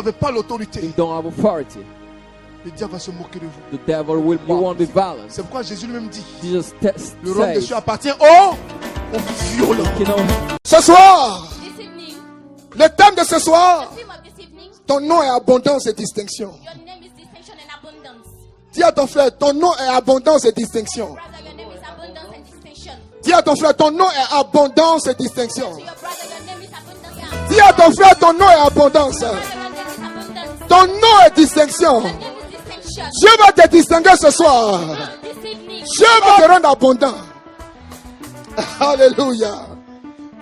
n'avez pas l'autorité, you don't have authority, le diable va se moquer de vous. the devil will, you won't be violent. C'est pourquoi Jésus lui-même dit, Jesus le royaume des says, cieux appartient aux violents. you know, Ce soir, This evening, le thème de ce soir, the theme of this evening, ton nom est abondance et distinction. your name is distinction and abundance. Dis à ton frère, ton nom est abondance et distinction. Brother, your name is abundance and distinction. Dis à ton frère, ton nom est abondance et distinction. To your brother, your name is abundance. and Dis à ton frère, ton nom est abondance. brother, your name is abundance. Ton nom est distinction. Your name is distinction. Dieu va te distinguer ce soir. This evening, Dieu va te rendre abondant. Alléluia.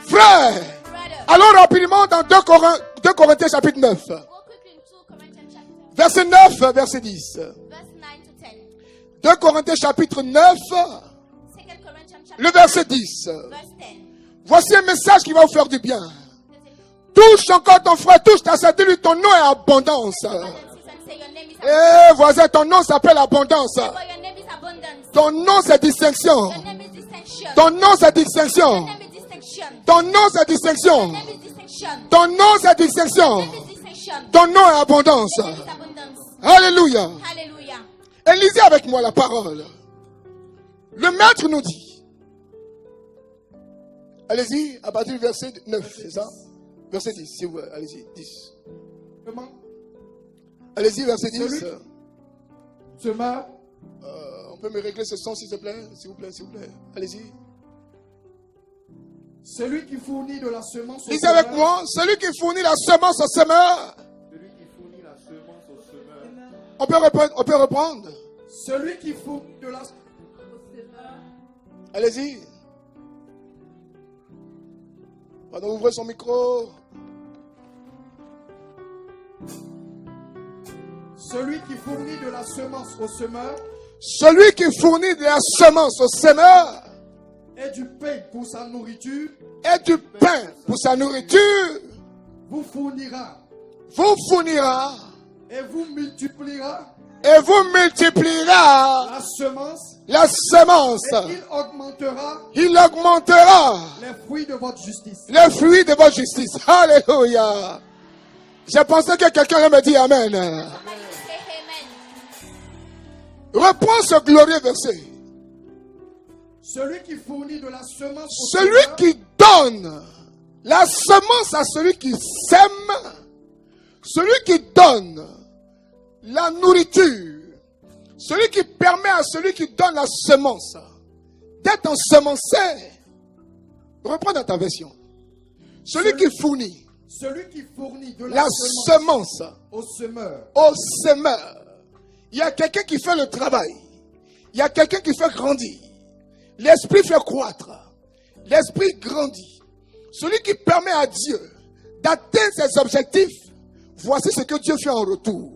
Frère, brother, allons rapidement dans 2 Corinthiens chapitre 9. go quickly in 2 Corinthians chapter Verset 9, verset 10. verse 9 to 10. 2 Corinthiens chapitre 9, 2 Corinthians chapter le verset 10. verse 10. Voici un message qui va vous faire du bien. Touche encore ton frère, touche ta sœur, dis-lui ton nom est abondance. And say your name is abundance. Eh voisin, ton nom s'appelle abondance. Your name is abundance. Ton nom c'est distinction. Your name is distinction. Ton nom c'est distinction. Your name is distinction. Ton nom c'est distinction. Your name is distinction. Ton nom c'est distinction. Your name is distinction. Ton nom est abondance. Your name is abundance. Alléluia. Hallelujah. Et lisez avec moi la parole. Le maître nous dit. Allez-y, à partir du verset 9, c'est ça? Verset 10, si vous voulez. Allez-y, 10. Comment? Allez-y, verset 10. Celui se meurt. On peut me régler ce son, s'il vous plaît? S'il vous plaît, s'il vous plaît. Allez-y. Celui qui fournit de la semence au Lisez avec semeur. moi. Celui qui fournit la semence au semeur. Celui qui fournit la semence au semeur. On peut reprendre. Celui qui fournit de la Allez-y. Pardon, ouvrez son micro. Celui qui fournit de la semence au semeur Celui qui fournit de la semence au semeur et du pain pour sa nourriture et du pain pour sa nourriture vous fournira vous fournira et vous multipliera et vous multipliera la semence la semence. et Il augmentera les fruits de votre justice. les fruits de votre justice. Alléluia. Je pensais que quelqu'un allait me dire Amen. Say amen. Reprends ce glorieux verset. Celui qui fournit de la semence au Celui semeur qui donne la semence à celui qui sème, celui qui donne la nourriture, celui qui permet à celui qui donne la semence d'être ensemencé. Reprends dans ta version. Celui qui fournit de la semence au semeur. au semeur. Il y a quelqu'un qui fait le travail. Il y a quelqu'un qui fait grandir. L'esprit fait croître. L'esprit grandit. Celui qui permet à Dieu d'atteindre ses objectifs, voici ce que Dieu fait en retour.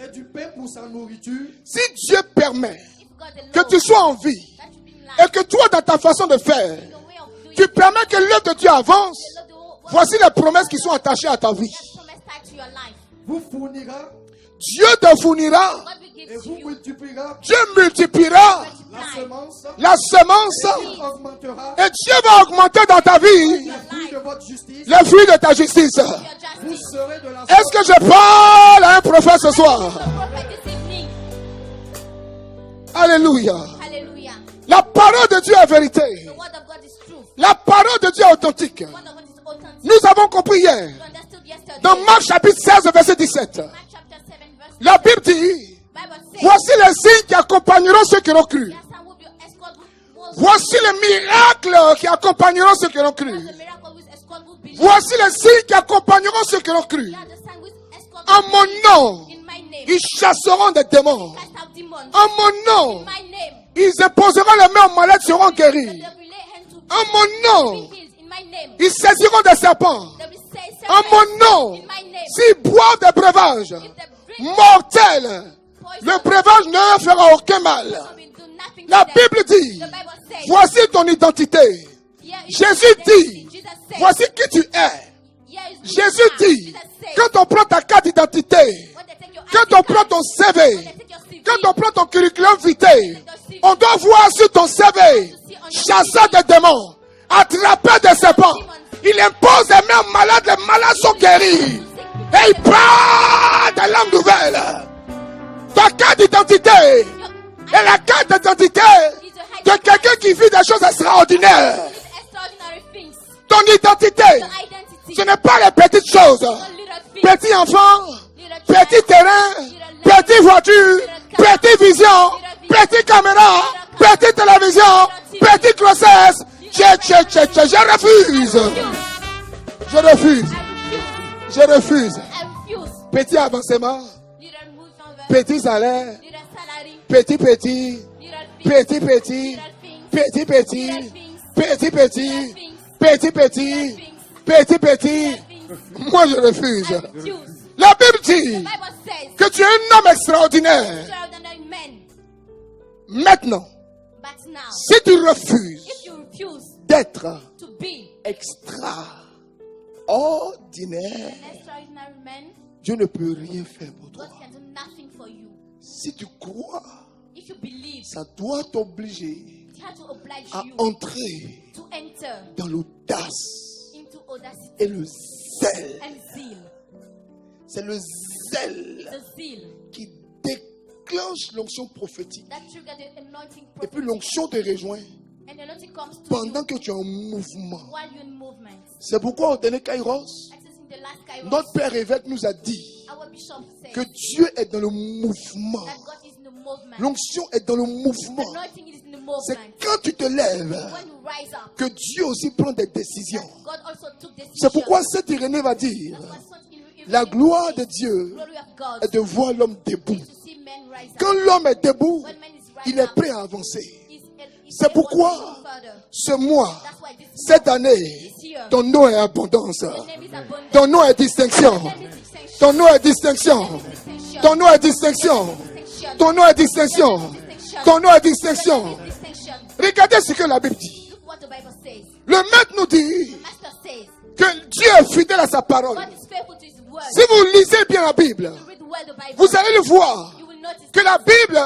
Et du pain pour sa nourriture. Si Dieu permet If God alone, que tu sois en vie that you be in life, et que toi, dans ta façon de faire, the way of doing tu permets que l'œuvre de Dieu avance, the what voici les promesses qui sont attachées à ta vie. promise tied to your life. Vous fournira Dieu te fournira, God will give et to vous you. multipliera Dieu multipliera la semence la semence qui augmentera et Dieu va augmenter dans ta vie les fruits de votre justice. les fruits de ta justice. Your Vous justice. serez de la Est-ce que je parle à un prophète ce soir? The prophet this evening. Alléluia. Hallelujah. La parole de Dieu est vérité. The word of God is true. La parole de Dieu est authentique. The word of God is authentic. Nous avons compris hier, You understood yesterday. dans Marc chapitre 16, verset 17, Mark chapter 7 verse la Bible dit, Bible says, voici les signes qui accompagneront ceux qui l'ont cru. yes, and will be escort will Voici les miracles qui accompagneront ceux qui l'ont cru. the miracle with escort will be. Voici les signes qui accompagneront ceux qui l'ont cru. Yeah, the sign with escort En will mon be nom, in my name. ils chasseront des démons. Cast out demons. En mon nom, In my name. ils imposeront les mains aux malades, seront guéris. They will lay hand to En mon nom, be healed. In my name. ils saisiront des serpents. They will say En serpents. mon nom, In my name. s'ils boivent des breuvages If they drink mortels, poison, le breuvage ne leur fera aucun mal. it will do nothing La to them. Bible dit, The Bible says, voici ton identité. here is Jésus your identity. dit, Jesus said, voici qui tu es. here is who Jésus you are. dit, Jesus said, quand on prend ta carte d'identité, when they take your quand ID on card, prend ton when CV, they take your CV, quand on prend ton curriculum vitae, on doit voir sur ton CV, chasser des démons, attraper des serpents. Il impose des mains aux malades, les malades sont guéris. sick people Et il parle de langue nouvelle. Ta carte d'identité est la carte d'identité de quelqu'un qui vit des choses extraordinaires. Extraordinary things. Ton identité, Your identity. ce n'est pas les petites choses. Not little things. Petit enfant, Little petit child. terrain, petite voiture, petite vision, petite caméra, petite télévision, petite grossesse. Je refuse. Je refuse. Je refuse. I refuse. Petit avancement, Little movement. petit salaire, Little salary. petit, Little things. petit, Little things. petit, Little petit, things. petit, Little petit, things. petit, petit. Little things. Moi, je refuse. I refuse. La Bible dit The Bible says, que tu es un homme extraordinaire. extraordinary men. Maintenant, But now, si tu refuses if you refuse d'être to be extraordinaire, an extraordinary man, Dieu ne peut rien faire pour toi. God can do nothing for you. Si tu crois, If you believe, ça doit t'obliger it has to oblige à you entrer to enter dans l'audace into audacity et le zèle. and zeal. C'est le zèle The zeal qui déclenche l'onction prophétique. that trigger the anointing Et puis prophetic. l'onction te rejoint And the anointing comes to pendant you que tu es en mouvement. while you're in movement. C'est pourquoi au dernier Kairos, Accessing the last Kairos, notre Père évêque nous a dit our bishop said que Dieu est dans le mouvement. that God is in the movement. L'onction est dans le mouvement. Anointing is in the C'est movement. quand tu te lèves When you rise up, que Dieu aussi prend des décisions. God also took decisions. C'est pourquoi cet Irénée va dire, That's why such la gloire de Dieu glory of God est de voir l'homme debout. to see men rise up. Quand l'homme est debout, When man is il rising est up, prêt à avancer. he's C'est able to pourquoi go further. ce mois, That's why this cette année, ton nom est abondance. name is abundant. Ton nom est distinction. Name is distinction. Ton nom est distinction. Distinction. Ton nom est distinction. Distinction. Ton nom est distinction. Ton nom est distinction. Distinction. Regardez ce que la Bible dit. Look what the Bible says. Le maître nous dit The master says que Dieu est fidèle à sa parole. God is faithful to his word. Si vous lisez bien la Bible, You read well the Bible, vous allez le voir you will notice que la Bible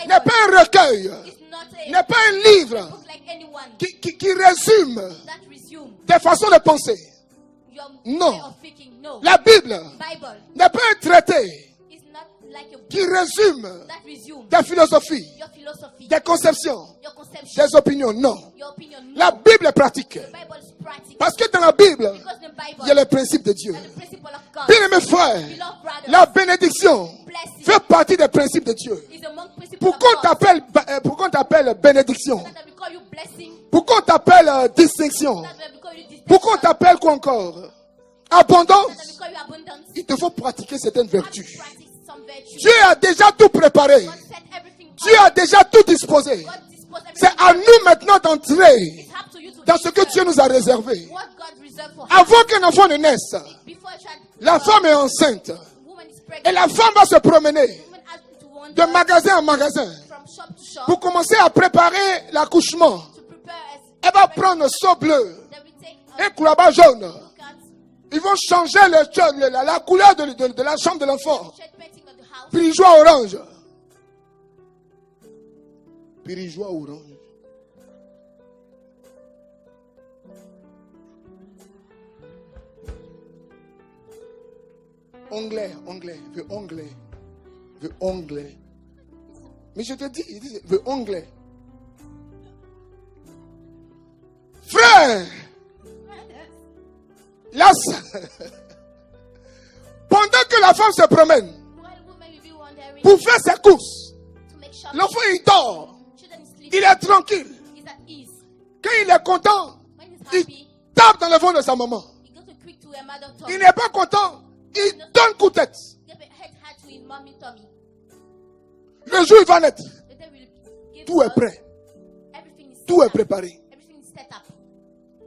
n'est pas un recueil, it's not a n'est pas un livre book like anyone qui résume that resume des façons de penser. your No. way of thinking. No. La Bible Bible n'est pas un traité is not like a book qui résume that resumes des philosophies, your philosophy, des conceptions, your conception, des opinions. Non. your opinion. No. La Bible est pratique. The Bible is practical. Parce que dans la Bible, Because the Bible il y a les principes de Dieu. and the principle of God. Bien-aimés frères, Beloved brothers, la bénédiction blessing fait partie des principes de Dieu. is among principles Pourquoi of on God. t'appelle bénédiction? That we call you blessing. Pourquoi on t'appelle distinction? That we call you distinction. Pourquoi on t'appelle quoi encore? Abondance. That we call you abundance. Il te faut pratiquer certaines You have to vertus. practice some virtue. Dieu a déjà tout préparé. God set everything up. Dieu a déjà tout disposé. God disposed C'est everything. à nous maintenant d'entrer It's up to you to dans ce que enter Dieu nous a réservé. what God reserved for us. Avant qu'un enfant ne naisse, Before a child, la femme est enceinte. woman is Et pregnant. la femme va se promener Woman has to wander de magasin en magasin from shop to shop pour commencer à préparer l'accouchement. to prepare as Elle va prendre un seau bleu, they will take un coulaba jaune. cat, Ils vont changer la couleur de la chambre de l'enfant. shed painting of the house, Pirigeois orange. Pirigeois orange. Veut anglais. Mais je te dis, il dit, veut anglais. Frère, là, pendant que la femme se promène while woman will be wandering pour faire ses courses, to make shopping, l'enfant il dort, children is sleeping, il est tranquille. he's at ease. Quand il est content, When he's il happy, tape dans le ventre de sa maman. he goes to quick to a mother Il tummy. n'est pas content, il donne coup de tête. Give a head hat to his mommy tummy. Le jour où il va naître, The day will give tout est birth. prêt, Everything is tout set est up. préparé. Everything is set up.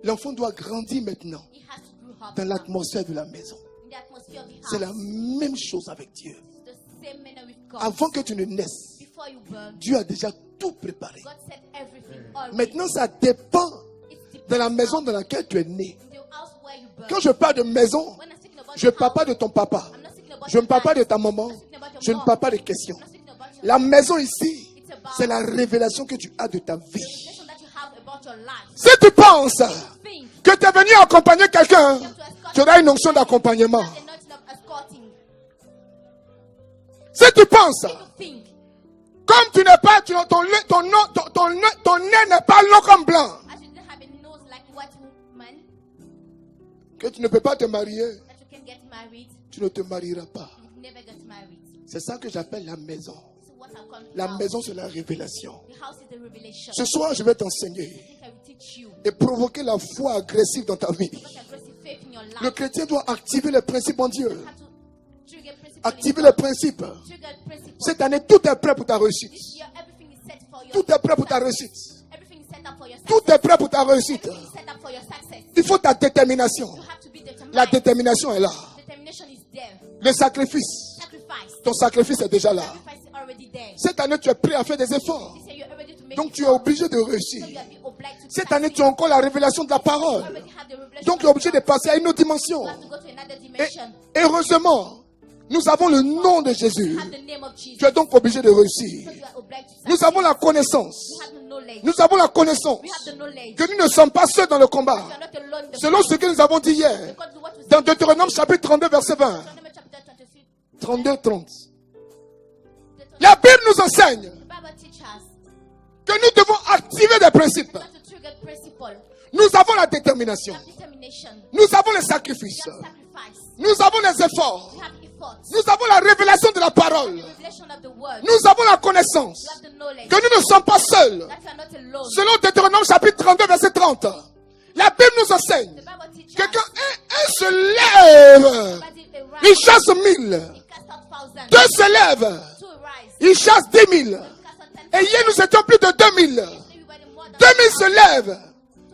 L'enfant doit grandir maintenant He has to grow up dans now. l'atmosphère de la maison. In the atmosphere of the house. C'est la même chose avec Dieu. It's the same manner with God. Avant que tu ne naisses, Before you burn, Dieu a déjà tout préparé. God set everything already. Maintenant, ça dépend It's de la depends maison on dans laquelle tu es né. the house where you burn. Quand je parle de maison, When I'm speaking about je ne your parle pas house, de ton papa. I'm not speaking about Je ne your parle pas dad. de ta maman. I'm not speaking about your Je ne mom. parle pas de questions. I'm not speaking about your La maison ici, It's about c'est la révélation que tu as de ta vie. revelation that you have about your life. Si tu penses Think que tu es venu accompagner quelqu'un, to escort tu auras une onction d'accompagnement. the anointing of courting. Si tu penses, If you think comme tu n'es pas, ton nez n'est pas long comme blanc, as you didn't have a nose like a white woman, que tu ne peux pas te marier, that you can get married, tu ne te marieras pas. you never get married. C'est ça que j'appelle la maison. So what I call La house. maison, c'est la révélation. The house is the revelation. Ce soir, je vais t'enseigner I think I will teach you et provoquer la foi agressive dans ta vie. what aggressive faith in your life. Le chrétien doit activer les principes en Dieu. You have to trigger principle. Activer les principes. Trigger principle. Cette année, tout est prêt pour ta réussite. This year, everything is set for your Tout est prêt pour ta réussite. Everything is set up for your Tout success. est prêt pour ta réussite. Everything is set up for your success. Il faut ta détermination. You have to be determined. La détermination est là. Determination is there. Le sacrifice. Sacrifice. Ton sacrifice est déjà là. Sacrifice is already there. Cette année, tu es prêt à faire des efforts. This year, you're ready to make Donc, it tu es work. obligé de So réussir. you are obliged to Cette année, tu as encore la révélation de la parole. already have the revelation Donc, tu es of obligé God. de passer à une autre dimension. You have to go to another Et dimension. heureusement, nous avons le nom de Jésus. You have the name of Jesus. Tu es donc obligé de So réussir. you are obliged to Nous succeed. avons la connaissance. We have the knowledge. Nous avons la connaissance We have the knowledge. que nous ne sommes pas seuls dans le We combat. are not alone in the Selon ce que nous avont dit hier, According to what we dans said. Deutéronome chapitre 32, verset 20, Deuteronomy chapter 23. 32-30. La Bible nous enseigne The Bible teaches us que nous devons activer des principes. not to trigger principle. Nous avons la détermination. We have determination. Nous avons les sacrifices. We have sacrifice. Nous avons les efforts. We have effort. Nous avons la révélation de la parole. Revelation of the word. Nous avons la connaissance You have the knowledge. que nous ne sommes pas seuls. That you are not alone. Selon Deutéronome chapitre 32, verset 30, la Bible nous enseigne The Bible teaches que us quand un se lève, that if a il rise, chasse 1000. he cast out thousands. Deux se lèvent, Two rise. il chasse 10 000. He cast out 10,000. Et hier, nous étions plus de 2000. We were the more than 2000 se lèvent.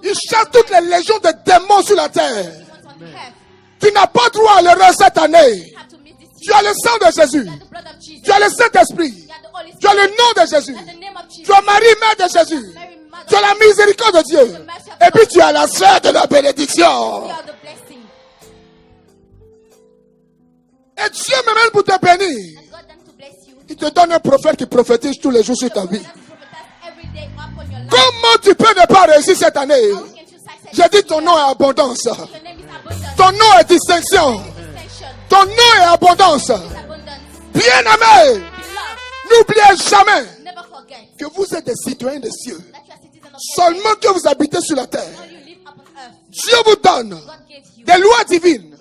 Il chasse toutes les légions de démons sur la terre. ones on earth. Tu n'as pas droit à l'erreur cette année. You have to meet this Tu as le sang de Jésus. You have the blood of Jesus. Tu as le Saint-Esprit. You have the Holy Tu as Spirit. le nom de Jésus. You have the name of Jesus. Tu as Marie, mère de Jésus. Mary, mother. Tu as la miséricorde de Dieu. Et puis tu as la sœur de la bénédiction. You are the blessing. Et Dieu me mène pour te bénir. And God done to bless you. Il te donne un prophète qui prophétise tous les jours sur ta vie. That's prophetess every day upon your life. Comment tu peux ne pas réussir cette année? How can you succeed? J'ai dit ton nom est abondance. Your name is abundance. Ton nom est distinction. Distinction. Ton nom est abondance. Is abundance. Bien-aimé, Beloved, n'oubliez jamais never forget que vous êtes des citoyens des cieux. that you are citizens of Seulement que vous habitez sur la terre. heaven. You live upon earth. Dieu vous donne God gave you des lois divines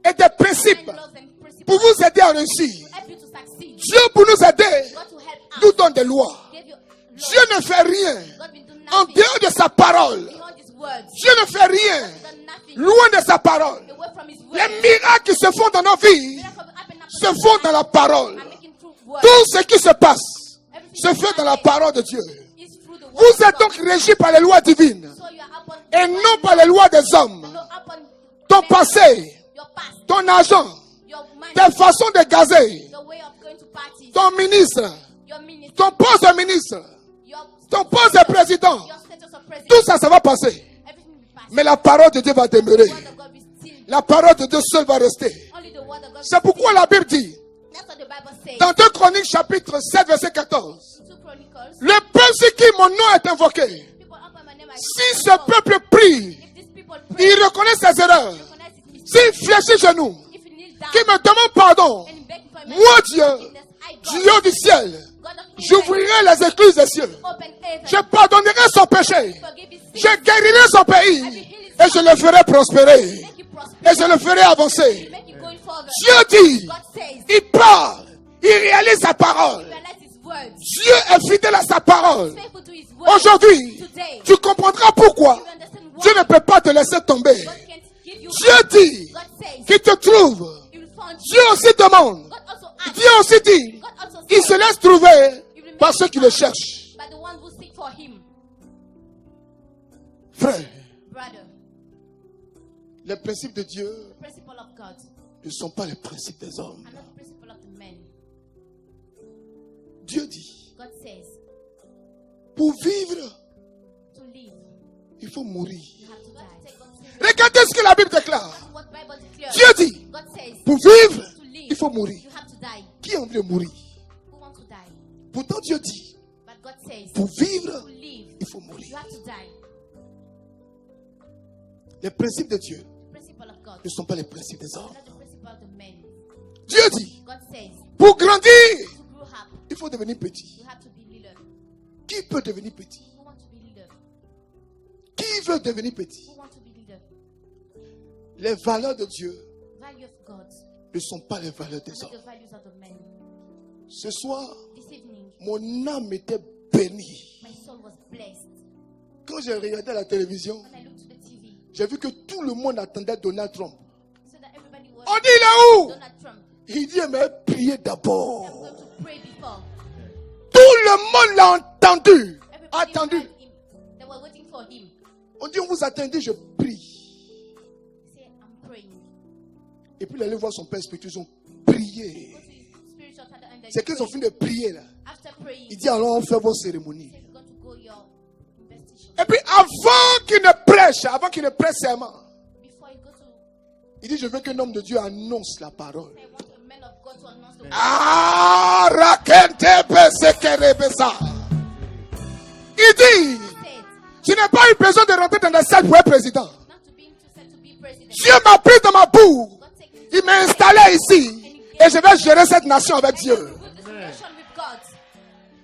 et des principes laws and principles pour vous aider à réussir. to help you to succeed. Dieu, pour nous aider, God to help us. nous donne des lois. Gave you laws. Dieu ne fait rien God will do en nothing dehors de sa parole. beyond His words. Dieu ne fait rien Done nothing loin de sa parole. away from His Les word. miracles qui se font dans nos vies Miracles will happen se upon font your dans la life parole. and making through words. Tout ce qui se passe Everything se fait dans la parole de Dieu. is through the word Vous of êtes God. donc régis par les lois divines So you are upon et non par les lois des hommes. no upon Ton men, passé, your past, ton argent, your money, tes façons de gazer, your way of going to parties, ton ministre, your ministry, ton poste de ministre, your ton poste de président. your status of president. Tout ça, ça va passer. Everything will pass. Mais la parole de Dieu va demeurer. The word of God will still. La parole de Dieu seule va rester. Only the word of God C'est pourquoi la Bible dit, That's what the Bible says. dans 2 Chroniques chapitre 7 verset 14, 2 Chronicles. le peuple sur qui mon nom est invoqué, People upon my name are si ce peuple prie, If these people pray, il reconnaît ses erreurs, recognize his mistake. s'il fléchit genoux, If you kneel down qu'il me demande pardon, and beg for moi Dieu, forgiveness, I God, Dieu du ciel, God of heaven, j'ouvrirai les écluses des cieux, open heaven, je pardonnerai son péché, forgive his je sins, guérirai son pays, et je le ferai prospérer, make you prosper, et je le ferai avancer. make you going forward. Dieu dit, God says, il parle, il réalise sa parole. realize his words, Dieu est fidèle à sa parole. faithful to his word. Aujourd'hui, Today, tu comprendras pourquoi you understand why Dieu ne peut pas te laisser tomber. God can't give you. Dieu dit God says, qu'il te trouve. he will find you. Dieu aussi demande. God also asks, Dieu aussi dit, God also il says, se laisse trouver par ceux qui le cherchent. by the one who seek for him. Frère, Brother, les principes de Dieu the principle of God ne sont pas les principes des hommes. and not the principle of the men. Dieu dit, God says, pour vivre, to live, il faut mourir. you have to die. Regardez ce que la Bible déclare. What Bible declares. Dieu dit, God says, pour vivre, to live, il faut mourir. you have to die. Qui a envie de mourir? Who wants to die? Pourtant Dieu dit, But God says, pour vivre, to live, il faut you mourir. have to die. Les principes de Dieu The principle of God, ne sont pas les principes des hommes. not the principle of the men. Dieu dit, God says, pour grandir, to grow up, il faut devenir petit. you have to be leader. Qui peut devenir petit? Who want to be leader? Qui veut devenir petit? Who want to be leader? Les valeurs de Dieu Value of God, ne sont pas les valeurs des not hommes. the values of the men. Ce soir, This evening, mon âme était bénie. my soul was blessed. Quand j'ai regardé la télévision, When I looked to the TV, j'ai vu que tout le monde attendait Donald Trump. so that everybody was On dit, il est où? Donald Trump. Il dit, mais priez I'm d'abord. going to pray before. Tout le monde l'a entendu. Everybody Attendu. heard him. They were waiting for him. On dit, on vous attendait, je prie. He said, I'm praying. Et puis il allait voir son père spirituel, ils ont prié. Go to his spiritual father and then C'est qu'ils ont fini de prier là. after praying, Il dit, alors on fait vos cérémonies. he said, you're going to go your investigation. Et puis avant qu'il ne prêche, avant qu'il ne prête serment, Before you go to, il dit, je veux qu'un homme de Dieu annonce la parole. I want a man of God to announce the word. Ah, rakente besekerebesa. Il dit, Said, je n'ai pas eu besoin de rentrer dans la salle pour être président. not to be intercessed to be president. Dieu m'a pris dans ma boue. God take me Il m'a installé ici. Et je vais gérer cette nation avec Dieu. to this relation with God.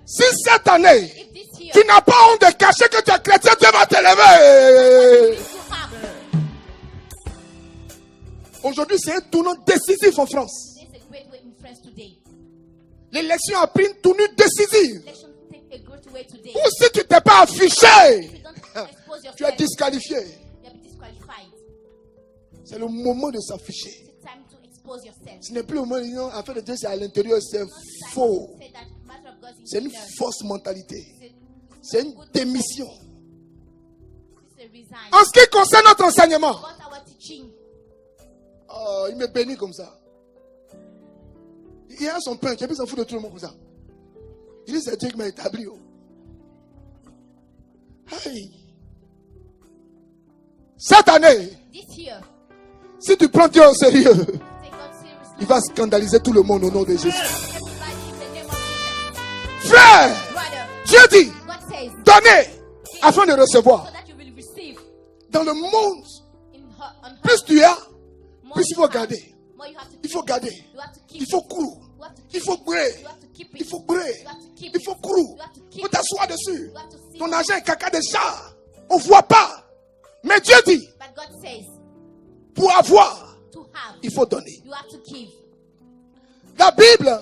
Si cette année, If this year, tu n'as pas honte de cacher que tu es chrétien, Dieu va te lever. you have, Aujourd'hui, c'est un tournant décisif en France. there's a great way in France today. L'élection a pris une tournure décisive. Election take a great way today. Ou si tu t'es pas If you affiché, don't expose tu es yourself, disqualifié. you'll be disqualified. C'est le moment de s'afficher. It's time to expose yourself. Ce n'est plus le moment de dire, affaire de Dieu, c'est à l'intérieur, c'est Not time faux. to say that matter of God is C'est une inner. fausse mentalité. It's C'est a une good démission. It's a resign. En ce qui concerne notre enseignement, About our teaching, oh, il me bénit comme ça. Il a son pain, qui s'en fout de tout le monde comme ça. Il dit, c'est Dieu qui m'a établi. Oh. Aïe. Cette année, this year, si tu prends Dieu au sérieux, take God seriously. il va scandaliser tout le monde au nom de Jésus. Everybody in the name of Jesus. Frère, Brother, Dieu dit, God says, donnez afin de recevoir. so that you will receive Dans le monde, on plus earth, tu as, more plus il you faut have, garder. more you have to Il faut keep. garder. You have to keep Il faut it. courir. You have to Il keep faut it. brûler. You have to keep it. Il faut brûler. You have to keep Il it. faut courir. You have to keep Faut it. t'asseoir dessus. You have to see Ton it. argent est caca de chat. On ne voit pas. Mais Dieu dit, But God says, pour avoir, to have, il faut donner. you have to give. La Bible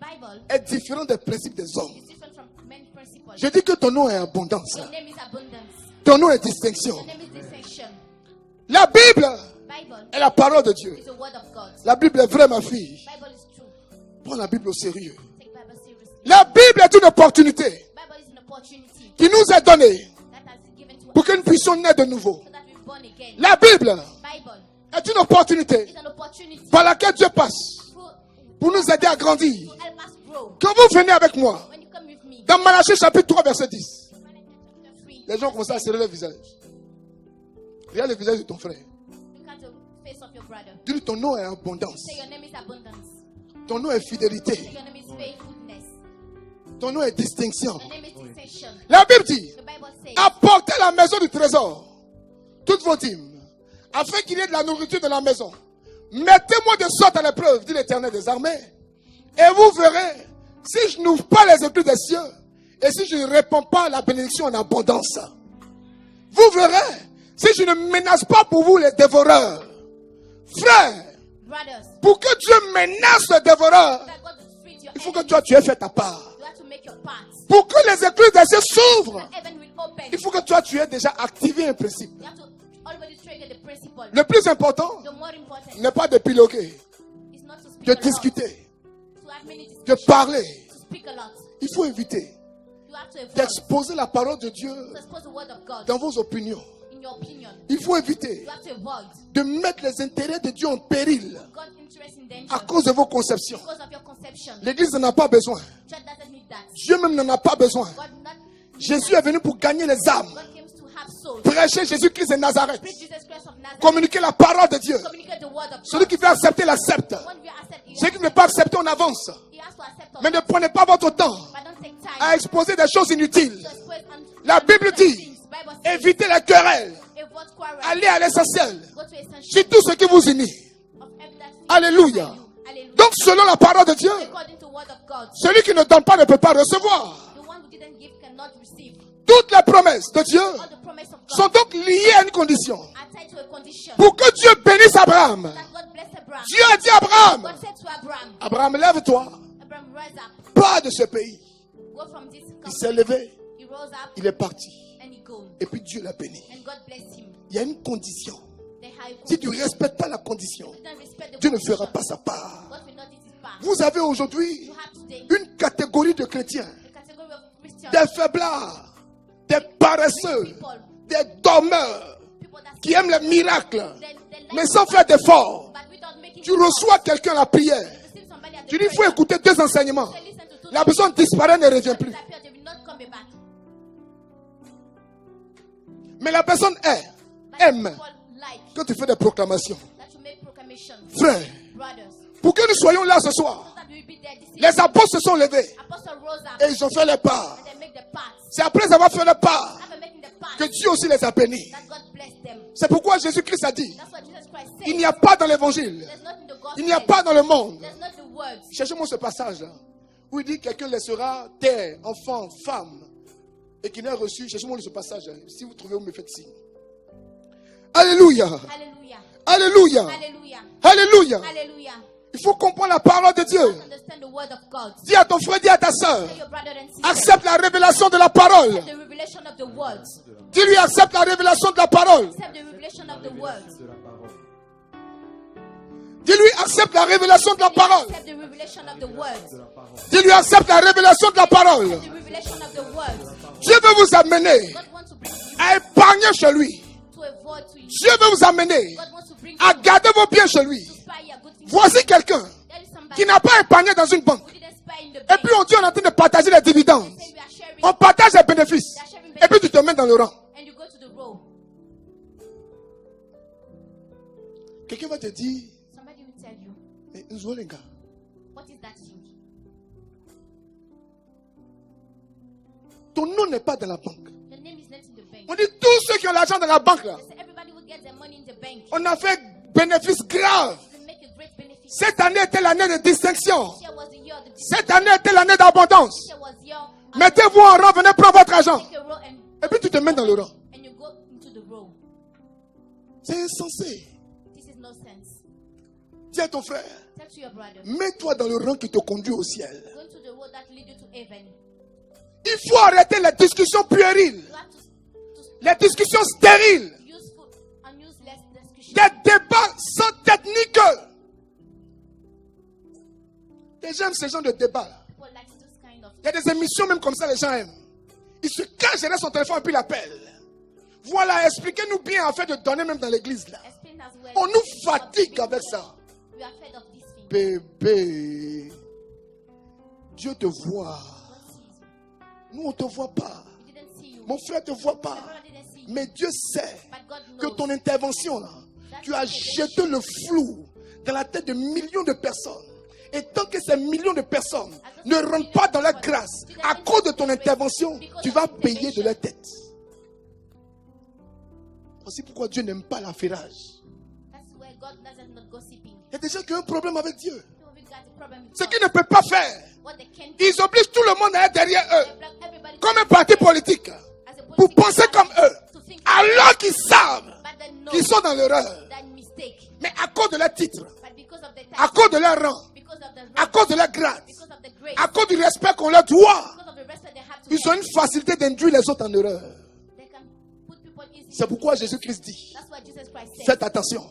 Bible est différente des principes des hommes. is different from many principles. Je dis que ton nom est abondance. Your name is abundance. Ton nom est distinction. Your name is distinction. La Bible Bible est la parole de Dieu. is the word of God. La Bible est vraie, ma fille. Bible is true. Prends la Bible au sérieux. Take Bible seriously. La Bible est une opportunité Bible is an opportunity qui nous est donnée that has been given to pour us que nous puissions naître de nouveau. so that we're born again. La Bible Bible est une opportunité is an opportunity par laquelle Dieu passe to pour nous aider à grandir. help us grow. Quand vous venez avec moi, When you come with me, dans Malachie chapitre 3, verset 10, Malachi chapter 3, les gens commencent à serrer le visage. Regarde le visage de ton frère. look at the face of your brother. Dis-lui, ton nom est abondance. Say your name is abundance. Ton nom est Say fidélité. your name is faithfulness. Ton nom est distinction. Your name is distinction. La Bible dit, The Bible says, apportez à la maison du trésor toutes vos dîmes, afin qu'il y ait de la nourriture dans la maison. Mettez-moi de sorte à l'épreuve, dit l'Éternel des armées, et vous verrez si je n'ouvre pas les écluses des cieux et si je ne répands pas la bénédiction en abondance. Vous verrez si je ne menace pas pour vous les dévoreurs. Frère, brothers, pour que Dieu menace le dévoreur, that God will treat your il faut que enemy. toi tu aies fait ta part. You have to make your part. Pour que les écluses des cieux s'ouvrent, Heaven will open. il faut que toi tu aies déjà activé un principe. You have to already trigger the principle. Le plus important The more important n'est pas de piloguer, is not to speak de a lot, discuter, to have many de discussions, parler. to speak a lot. Il faut éviter You have to avoid d'exposer la parole de Dieu to expose the word of God dans vos opinions. in your opinion. Il faut éviter You have to avoid de mettre les intérêts de Dieu en péril God's interest in danger à cause de vos conceptions. because of your conception. L'Église n'en a pas besoin. Church doesn't need that. Dieu même n'en a pas besoin. God not Jésus est venu pour gagner les âmes. God came to have souls. Prêcher Jésus-Christ de Nazareth. Preach Jesus Christ of Nazareth. Communiquer la parole de Dieu. Communicate the word of Celui God. qui veut accepter, l'accepte. When we accept, Celui qui ne veut pas accepter, on avance. he has to accept us. Mais ne prenez pas votre temps But don't take time à exposer des choses inutiles. to expose La Bible dit, things. Bible says, évitez les querelles. avoid quarrel. Allez à l'essentiel. Go to essential C'est tout ce qui vous unit. of every that Alléluia. Hallelujah. Donc selon la parole de Dieu, according to the word of God, celui qui ne donne pas ne peut pas recevoir. the one who didn't give cannot receive. Toutes les promesses de Dieu All the promises of sont God donc liées à une condition. are tied to a condition. Pour que Dieu bénisse Abraham, That God bless Abraham. Dieu a dit à Abraham, God said to Abraham, Abraham, lève-toi, Abraham, rise up, pars de ce pays. go from this Il country. s'est levé, He rose up il est parti. and he go. Et puis Dieu l'a béni. And God blessed him. Il y a une condition. The high Si tu ne condition. respectes pas la condition, If you don't respect the Dieu ne condition, fera pas sa part. God will not do his part. Vous avez aujourd'hui You have today une catégorie de chrétiens, the category of Christians, des faiblards, des paresseux, people, des dormeurs people that qui aiment les miracles, they like mais sans faire d'efforts. but without making Tu reçois quelqu'un à la prière. receive somebody at the Tu dis, il faut prayer. écouter 2 enseignements. Say, listen to two La personne disparaît, ne revient plus. disappear, they will not come back. Mais la personne But aime people like que tu fais des proclamations. that you make proclamations. Frère, Brothers, pour que nous soyons là ce soir, that will be there this evening. les apôtres se sont levés Apostle rose up et ils ont fait les pas. and they make the path. C'est après avoir fait les pas After making the path, que Dieu aussi les a bénis. that God blessed them. C'est pourquoi Jésus-Christ a dit, That's what Jesus Christ said. il n'y a pas dans l'évangile, There's not in the gospel. il n'y a pas dans le monde. There's not the words. Cherchez-moi ce passage là, où il dit quelqu'un laissera terre, enfant, femme, et qui n'a reçu. Cherchez-moi ce passage là. Si vous trouvez, vous me faites signe. Alléluia. Hallelujah. Alléluia. Hallelujah. Alléluia. Hallelujah. Il faut comprendre la parole de Dieu. Understand the word of God. Dis à ton frère, dis à ta soeur, Tell your brother and sister accepte la révélation de la parole. the revelation of the words. Dis-lui, accepte la révélation de la parole. Accept the revelation of the words. Dis-lui, accepte la révélation de la parole. Accept the revelation of the words. Dis-lui, accepte la révélation de la parole. The revelation of the words. Dieu veut vous amener God wants to bring you à épargner chez lui. to avoid to you. Dieu veut vous amener God wants to bring à you garder vos biens chez lui. to spy your good things. Voici quelqu'un There is somebody qui n'a pas épargné dans une banque. who didn't spy in the Et bank. puis on dit on est en train de partager les dividendes. Say we are sharing On partage les bénéfices. Et puis tu te mets dans le rang. and you go to the row. Quelqu'un va te dire, Somebody will tell you, mais Nzolenga, what is that thing? ton nom n'est pas dans la banque. The name is not in the bank. On dit tous ceux qui ont l'argent dans la banque là, They say everybody will get their money in the bank. on a fait bénéfice grave. They make a great benefit. Cette année était l'année de distinction. Here was the year of the Cette année était l'année d'abondance. Here was your Mettez-vous en rang, venez prendre votre argent. take a row Et puis tu te mets dans le rang. and you go into the row. C'est insensé. This is no sense. Dis à ton frère, Tell to your brother. mets-toi dans le rang qui te conduit au ciel. Go into the road that lead you to heaven. Il faut arrêter les discussions puériles, You have to les discussions stériles, useful and useless discussion. des débats sans technique. Les gens aiment ce genre de débat. People like this kind of. Il y a des émissions même comme ça, les gens aiment. Il se cache derrière son téléphone et puis il appelle. Voilà, expliquez-nous bien afin de donner même dans l'église là. Explain as well. On nous fatigue avec ça. We are fed of this thing. Bébé, Dieu te voit. God sees you. Nous, on ne te voit pas. He didn't see you. Mon frère ne te voit My pas. brother didn't see you. Mais Dieu sait But God que knows ton intervention là, tu as jeté le flou dans la tête de millions de personnes. Et tant que ces millions de personnes ne rentrent pas dans la grâce, à cause de ton intervention, tu vas payer de leur tête. Voici pourquoi Dieu n'aime pas l'affairage. that's where God doesn't not gossiping. Il y a des gens qui ont un problème avec Dieu. People will got a problem with Ce God. qu'ils ne peuvent pas faire, What they can do. ils obligent tout le monde à être derrière eux, They block everybody comme un parti politique, as a pour political penser comme party eux, to think alors qu'ils savent but they know qu'ils sont dans l'erreur. that mistake. Mais à cause de leur titre, But because of the à time, cause de leur rang, because of the à rank, cause de leur grade, because of the grace, à cause du respect qu'on leur doit, because of the respect they have to ils ont get, une facilité d'induire les autres en erreur. they can put people easily. C'est pourquoi Jésus-Christ dit, That's why Jesus Christ said, faites attention,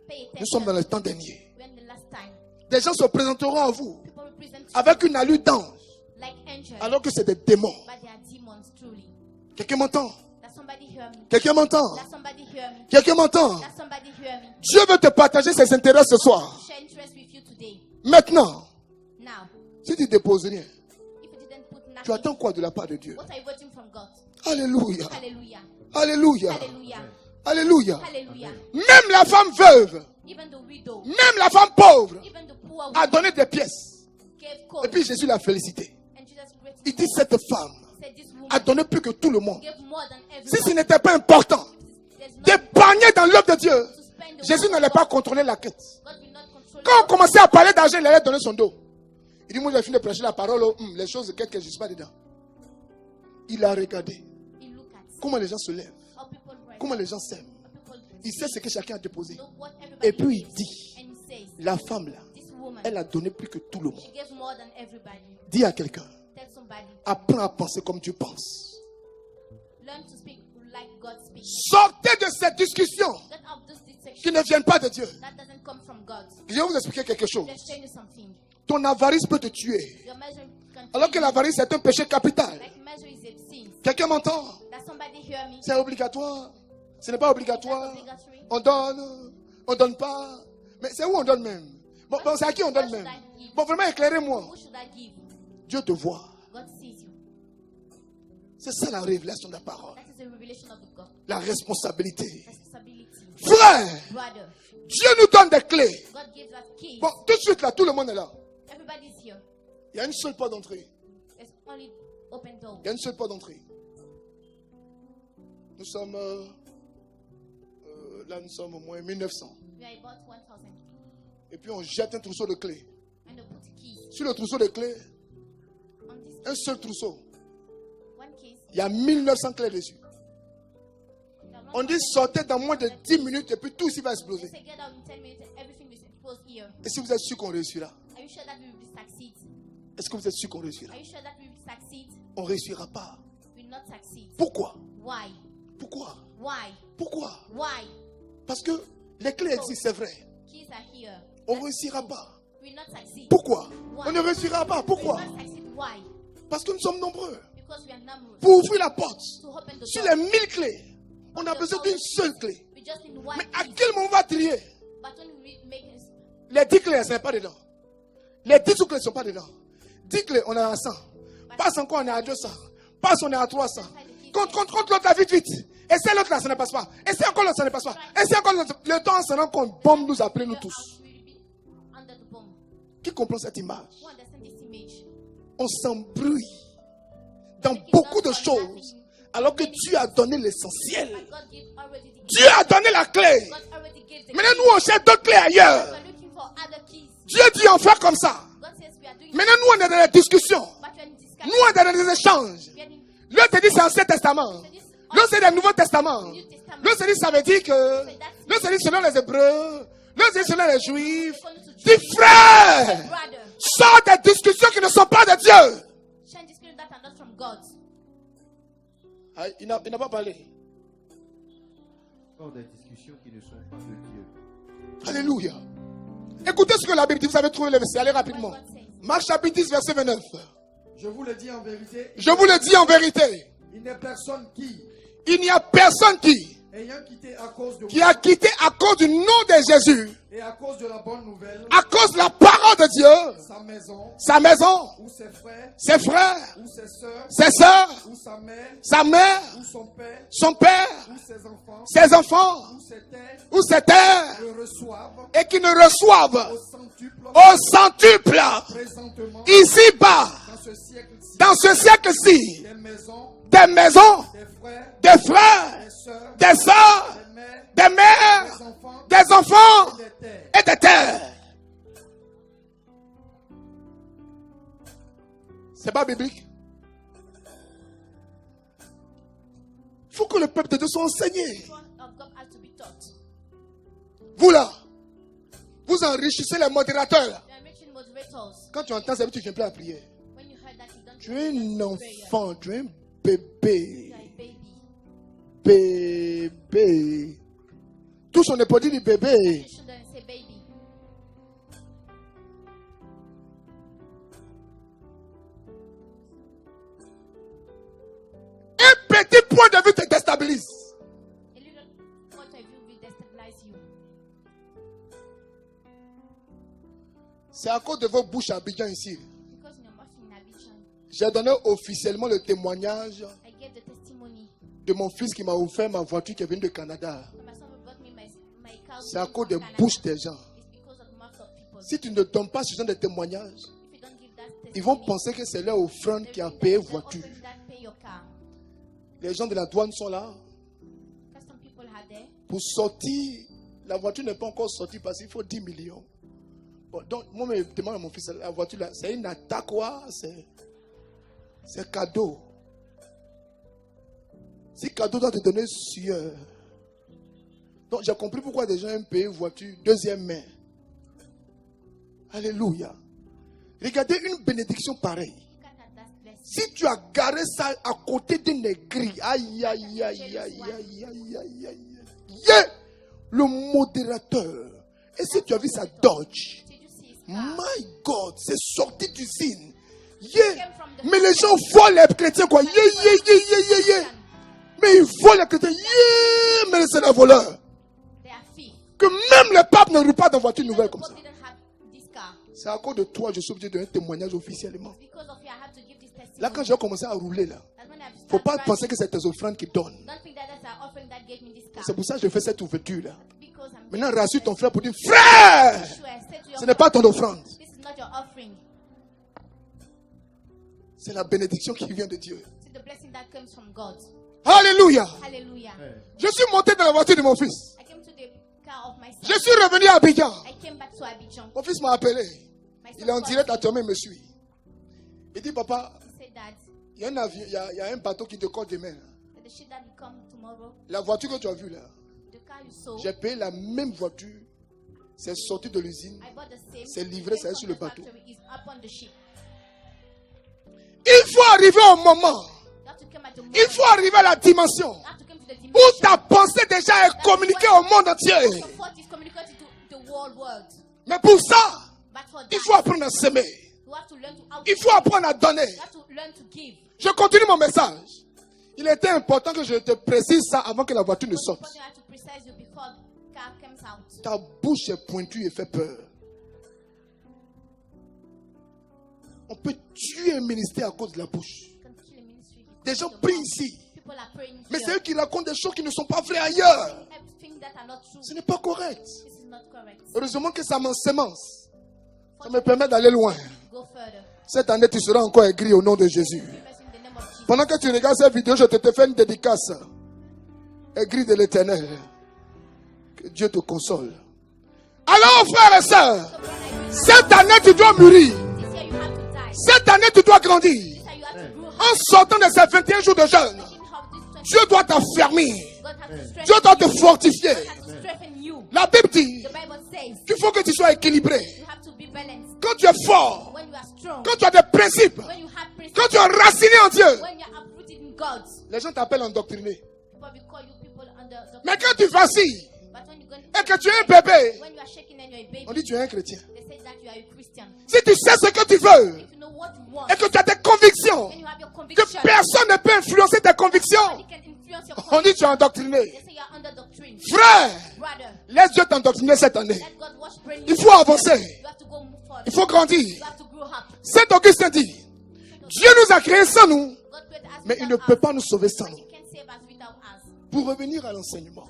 pay nous sommes attention. dans le temps dernier. When the last time, Des gens se présenteront à vous people represent you avec une allure d'ange, like angels, alors que c'est des démons. but they are demons truly. Quelqu'un m'entend? That somebody hear me. Quelqu'un m'entend? That somebody hear me. Quelqu'un m'entend? That somebody hear me. Dieu veut te partager ses intérêts ce soir. Share interest with you today. Maintenant, Now, si tu ne déposes rien, if you didn't put tu nothing, attends quoi de la part de Dieu? what are you waiting from God? Alléluia. Hallelujah. Alléluia. Hallelujah. Alléluia. Hallelujah. Même la femme veuve, Even the widow, même la femme pauvre even the poor a woman donné des pièces. gave Et cold. puis Jésus l'a félicité. And Jesus greeted Il dit cette femme said this woman a donné plus que tout le monde. gave more than Si ce everyone. n'était pas important There's no d'épargner dans l'œuvre de Dieu, to spend the Jésus word of n'allait pas God. contrôler la quête. God will not control Quand on commençait à parler d'argent, il allait donner son dos. Il dit, moi j'ai fini de prêcher la parole, les choses que je ne suis pas dedans. Il a regardé He look at comment les gens se lèvent, how people rise, comment les gens s'aiment. how people Il sait ce que chacun a déposé. know what everybody Et puis il gives. dit, And he says, la femme là, this woman, elle a donné plus que tout le monde. she gave more than everybody. Dis à quelqu'un, Tell somebody, apprends à penser comme Dieu pense. learn to speak like God speaks. Sortez de cette discussion Get out of this qui section ne viennent pas de Dieu. that doesn't come from God. Je vais vous expliquer quelque chose. Let's show you something. Ton avarice peut te tuer. Your measure can Alors que l'avarice est un péché capital. like measure is a sin. Quelqu'un m'entend? Does somebody hear me? C'est obligatoire. Ce n'est pas obligatoire. Obligatory. On donne pas. Mais c'est où on donne même? Bon, c'est à qui on donne même? Bon, vraiment éclairez-moi. Who should I give? Dieu te voit. God sees you. C'est ça la révélation de la parole. That is the revelation of the God. La responsabilité. Responsibility. Frère, Brother, Dieu nous donne des clés. God gives us keys. Bon, tout de suite là, tout le monde est là. Everybody's here. Il y a une seule porte d'entrée. There's only open door. Il y a une seule porte d'entrée. Nous sommes là, nous sommes au moins 1900. We are about 1,000. Et puis on jette un trousseau de clés. And they put keys Sur le trousseau de clés, on this un seul trousseau, one case. il y a 1900 clés dessus. On dit sortez dans moins de 10 minutes et puis tout ici va exploser. Say get out in 10 minutes. Everything will expose here. Et si vous êtes sûr qu'on réussira? Are you sure that we will succeed? Est-ce que vous êtes sûr qu'on réussira? Are you sure that we will succeed? On ne réussira pas. We will not succeed. Pourquoi? Why? Pourquoi? Why? Pourquoi? Why? Parce que les clés existent, c'est vrai. Keys are here. On ne réussira pas. We will not succeed. Pourquoi? On ne réussira pas. We will Pourquoi? not succeed. Why? Parce que nous sommes nombreux. Because we are numerous. Pour ouvrir la porte, To open the sur door, les 1000 clés, on a besoin d'une seule clé. we just need one Mais à key. quel moment on va trier? But when we make it, Les 10 clés, ce n'est pas dedans. Les 10 clés ne sont pas dedans. 10 clés, on est à 100. Passe encore, on est à 200. Passe, on est à 300. Compte l'autre là, vite, vite. Et c'est l'autre là, ça ne passe pas. Et c'est encore l'autre, ça ne passe pas. Et c'est encore l'autre. Le temps, c'est là qu'on bombe nous appeler nous tous. we will be under the bomb. Qui comprend cette image? Who understand this image? On s'embrouille dans beaucoup de choses. Alors que Dieu a donné l'essentiel. But God gave already the Dieu a donné la clé. God already gave the Maintenant, nous, on cherche d'autres clés ailleurs. We're looking for other keys. Dieu dit, on fait comme ça. God says we are doing Maintenant, nous, on est dans la discussion. but we are in discussion. Nous, on est dans les échanges. We are in L'autre te dit, c'est Ancien Testament. L'autre, c'est le Nouveau Testament. L'autre, se dit, ça veut dire que. L'autre, se dit, selon les Hébreux. L'autre, se dit, selon les Juifs. Dis, frère, brother. sors des discussions qui ne sont pas de Dieu. Shine discussion that are not from God. Ah, il n'a pas parlé. Hors des discussions qui ne sont pas de Dieu. Alléluia. Écoutez ce que la Bible dit. Vous avez trouvé le verset. Allez rapidement. What God says. Marc chapitre 10, verset 29. Je vous le dis en vérité. Je vous le dis en vérité. Il n'est personne Il n'y a personne ayant quitté à cause de qui a quitté à cause du nom de Jésus, et à cause de la bonne nouvelle, à cause de la parole de Dieu, sa maison, ou ses frères, ses frères, ou ses sœurs, ses sœurs, ou sa mère, ou son père, ou ses enfants, ses terres, ou ses terres, le reçoivent et qui ne reçoivent centuple au centuple, présentement ici-bas, dans ce siècle-ci, dans ce siècle-ci, des maisons, des frères, des frères, des sœurs, des sœurs, des mères, des mères, des enfants, des enfants des terres. et des terres. C'est pas biblique. Il faut que le peuple de Dieu soit enseigné. The word of God has to be taught. Vous là, vous enrichissez les modérateurs. You are making moderators. Quand tu entends ça, tu ne viens plus à prier. When you heard that, you don't Tu es un pray. enfant, tu es un bébé. You are a baby. Bébé. Tous on n'est pas dit du bébé. You shouldn't say baby. Un petit point de vue te déstabilise. A little point of view will destabilize you. C'est à cause de vos bouches à Abidjan ici. Because in your mouth in Abidjan, J'ai donné officiellement le témoignage I gave the testimony. de mon fils qui m'a offert ma voiture qui est venue de Canada. So my son brought me my car. C'est à from cause des Canada. bouches des gens. It's because of the mouth of people. Si tu ne donnes pas ce genre de témoignage, If you don't give that testimony, ils vont penser que c'est leur offrande they qui a think payé that it's the voiture. offering that pay your car. Les gens de la douane sont là. Custom people are there. Pour sortir, la voiture n'est pas encore sortie parce qu'il faut 10 millions. Bon, donc, moi, je demande à mon fils, la voiture là, c'est une attaque, quoi? C'est cadeau. Si cadeau doit te donner sueur. Donc, j'ai compris pourquoi des gens aiment payer une voiture deuxième main. Alléluia. Regardez une bénédiction pareille. Si tu as garé ça à côté d'une aigrie, aïe, aïe, aïe, aïe, aïe, aïe, aïe, aïe, aïe. Yeah! Le modérateur. Et si tu as vu sa Dodge, my God, c'est sorti d'usine. Yeah! Mais les gens volent les chrétiens, quoi. Yeah, yeah, yeah, yeah, yeah, yeah. Mais ils volent les chrétiens. Yeah! Mais c'est des voleurs. Que même le pape ne roule pas dans voiture nouvelle comme ça. C'est à cause de toi, je suis obligé de donner un témoignage officiellement. Là, quand j'ai commencé à rouler, là, il ne faut pas penser que c'est tes offrandes qui donnent. C'est pour ça que je fais cette ouverture là. Maintenant, rassure ton frère pour dire, frère, ce n'est pas ton offrande. C'est la bénédiction qui vient de Dieu. Alléluia. Je suis monté dans la voiture de mon fils. Je suis revenu à Abidjan. Mon fils m'a appelé. Il est en direct à toi, il me suit. Il dit, papa, il y a un avion, il y a un bateau qui décolle demain. La voiture que tu as vue là, j'ai payé la même voiture. C'est sorti de l'usine. C'est livré, c'est sur le bateau. Il faut arriver au moment. Il faut arriver à la dimension où ta pensée déjà est communiquée au monde entier. Mais pour ça, il faut apprendre à s'aimer. Il faut apprendre à donner. Je continue mon message. Il était important que je te précise ça avant que la voiture ne sorte. Ta bouche est pointue et fait peur. On peut tuer un ministère à cause de la bouche. Des gens prient ici. Mais c'est eux qui racontent des choses qui ne sont pas vraies ailleurs. Ce n'est pas correct. Heureusement que ça m'ensémence. Ça me permet d'aller loin. Cette année, tu seras encore aigri au nom de Jésus. Pendant que tu regardes cette vidéo, je te fais une dédicace. Aigri de l'Éternel. Que Dieu te console. Alors, frères et sœurs, cette année, tu dois mûrir. Cette année, tu dois grandir. En sortant de ces 21 jours de jeûne, Dieu doit t'affermir. Dieu doit te fortifier. La Bible dit qu'il faut que tu sois équilibré. Quand tu es fort, quand tu as des principes, quand tu es raciné en Dieu, les gens t'appellent endoctriné. Mais quand tu vacilles et que tu es un bébé, on dit tu es un chrétien. Si tu sais ce que tu veux et que tu as des convictions, que personne ne peut influencer tes convictions, on dit tu es endoctriné. Frère, laisse Dieu t'endoctriner cette année. Il faut avancer. Il faut grandir. Saint Augustin dit, Dieu nous a créés sans nous, mais il ne peut pas nous sauver sans nous. Pour revenir à l'enseignement,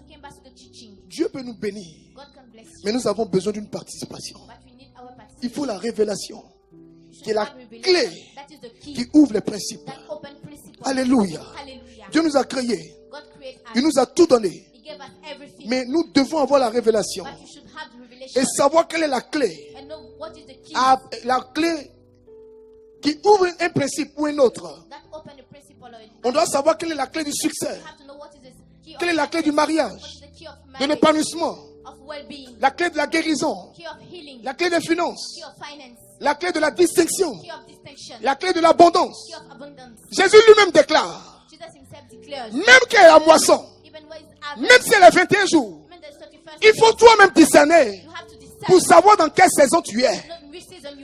Dieu peut nous bénir, mais nous avons besoin d'une participation. Il faut la révélation, qui est la clé qui ouvre les principes. Alléluia. Dieu nous a créés. Il nous a tout donné. Mais nous devons avoir la révélation et savoir quelle est la clé. La clé qui ouvre un principe ou un autre. On doit savoir quelle est la clé du succès. Quelle est la clé du mariage, de l'épanouissement, la clé de la guérison, la clé des finances, la clé de la distinction, la clé de l'abondance. Jésus lui-même déclare, même qu'il y a la moisson, même si elle est 21 jours, il faut toi-même discerner pour savoir dans quelle saison tu es.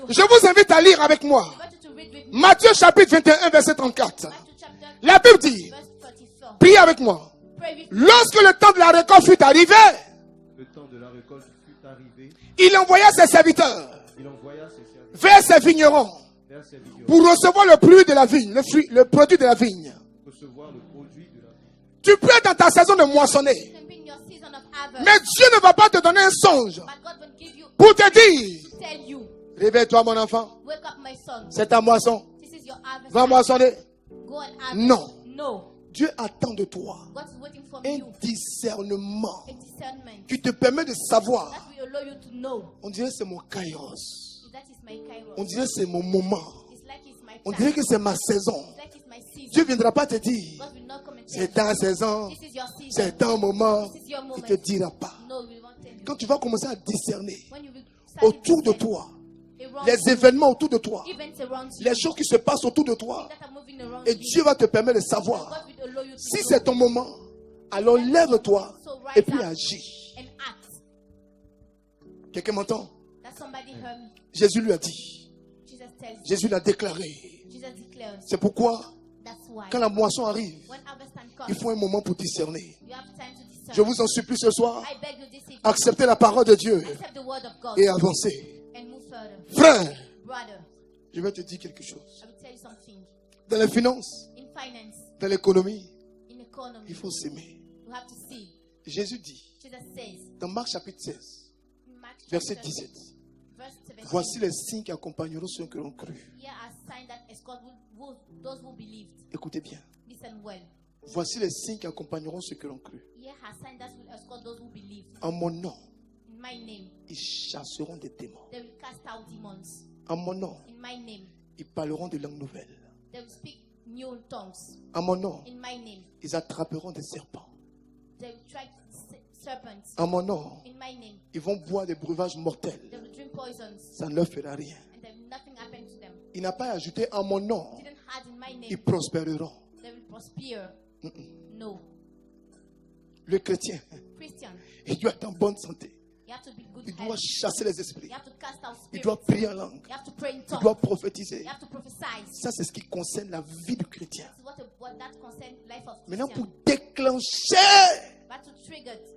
Je vous invite à lire avec moi Matthieu chapitre 21 verset 34. La Bible dit, priez avec moi. Lorsque le temps de la récolte fut arrivé, il envoya ses serviteurs vers ses vignerons pour recevoir le fruit de la vigne, le produit de la vigne. Tu peux être dans ta saison de moissonner, mais Dieu ne va pas te donner un songe pour te dire, réveille-toi mon enfant, c'est ta moisson, va moissonner. Non. Dieu attend de toi God is waiting from un you discernement a discernment qui te permet de savoir. that will allow you to know On dirait que c'est mon kairos. that is my kairos. On dirait que c'est mon moment. It's like it's my On time. dirait que c'est ma saison. It's like it's my season. Dieu ne viendra pas te dire, God will not come and c'est tell ta saison, you, this is your season. c'est ton moment. This is your Il moment. ne te dira pas. No, we won't tell you. Quand tu vas commencer à discerner When you will start autour de to toi, around les you, événements autour de toi, events around you, les choses qui se passent autour de toi, that are moving around et you, Dieu va te permettre de savoir. God will allow you to Si know. c'est ton moment, alors lève-toi So rise et puis up agis. and act. Quelqu'un m'entend? That somebody heard me. Jésus lui a dit, Jesus tells you. Jésus l'a déclaré. Jesus declares. C'est pourquoi, That's why. quand la moisson arrive, When harvest time comes, il faut un moment pour discerner. you have time to discern. Je vous en supplie ce soir, I beg you this evening, acceptez la parole de Dieu accept the word of God et avancez. and move further. Frère, Brother, je vais te dire quelque chose. I will tell you something. Dans les finances, In finance, dans l'économie, in economy, il faut s'aimer. you have to see. Jésus dit, Jesus says dans Marc chapitre 16, in Mark verset chapter 17, verse 17, voici les signes qui accompagneront ceux qui l'ont cru. here are signs that escort those who believed. Écoutez bien. Listen well. Voici les signes qui accompagneront ceux qui l'ont cru. Here are signs that will escort those who believe. En mon nom, In my name, ils chasseront des démons. they will cast out demons. En mon nom, In my name, ils parleront de langues nouvelles. they will speak new tongues. En mon nom, In my name, ils attraperont des serpents. they will strike serpents. En mon nom, In my name, ils vont boire des breuvages mortels. they will drink poisons, Ça ne leur fera rien. and then nothing happened to them. Il n'a pas ajouté en mon nom, Didn't add in my ils name, prospéreront. they will prosper. No. Le chrétien, Christian, il doit être en bonne santé. you have to be good Il doit health. chasser les esprits. You have to cast out Il spirits. doit prier en langue. You have to pray in Il tongues. doit prophétiser. You have to prophesy. Ça, c'est ce qui concerne la vie du chrétien. This is what that concerns life of Maintenant, pour Christian. déclencher But to trigger it,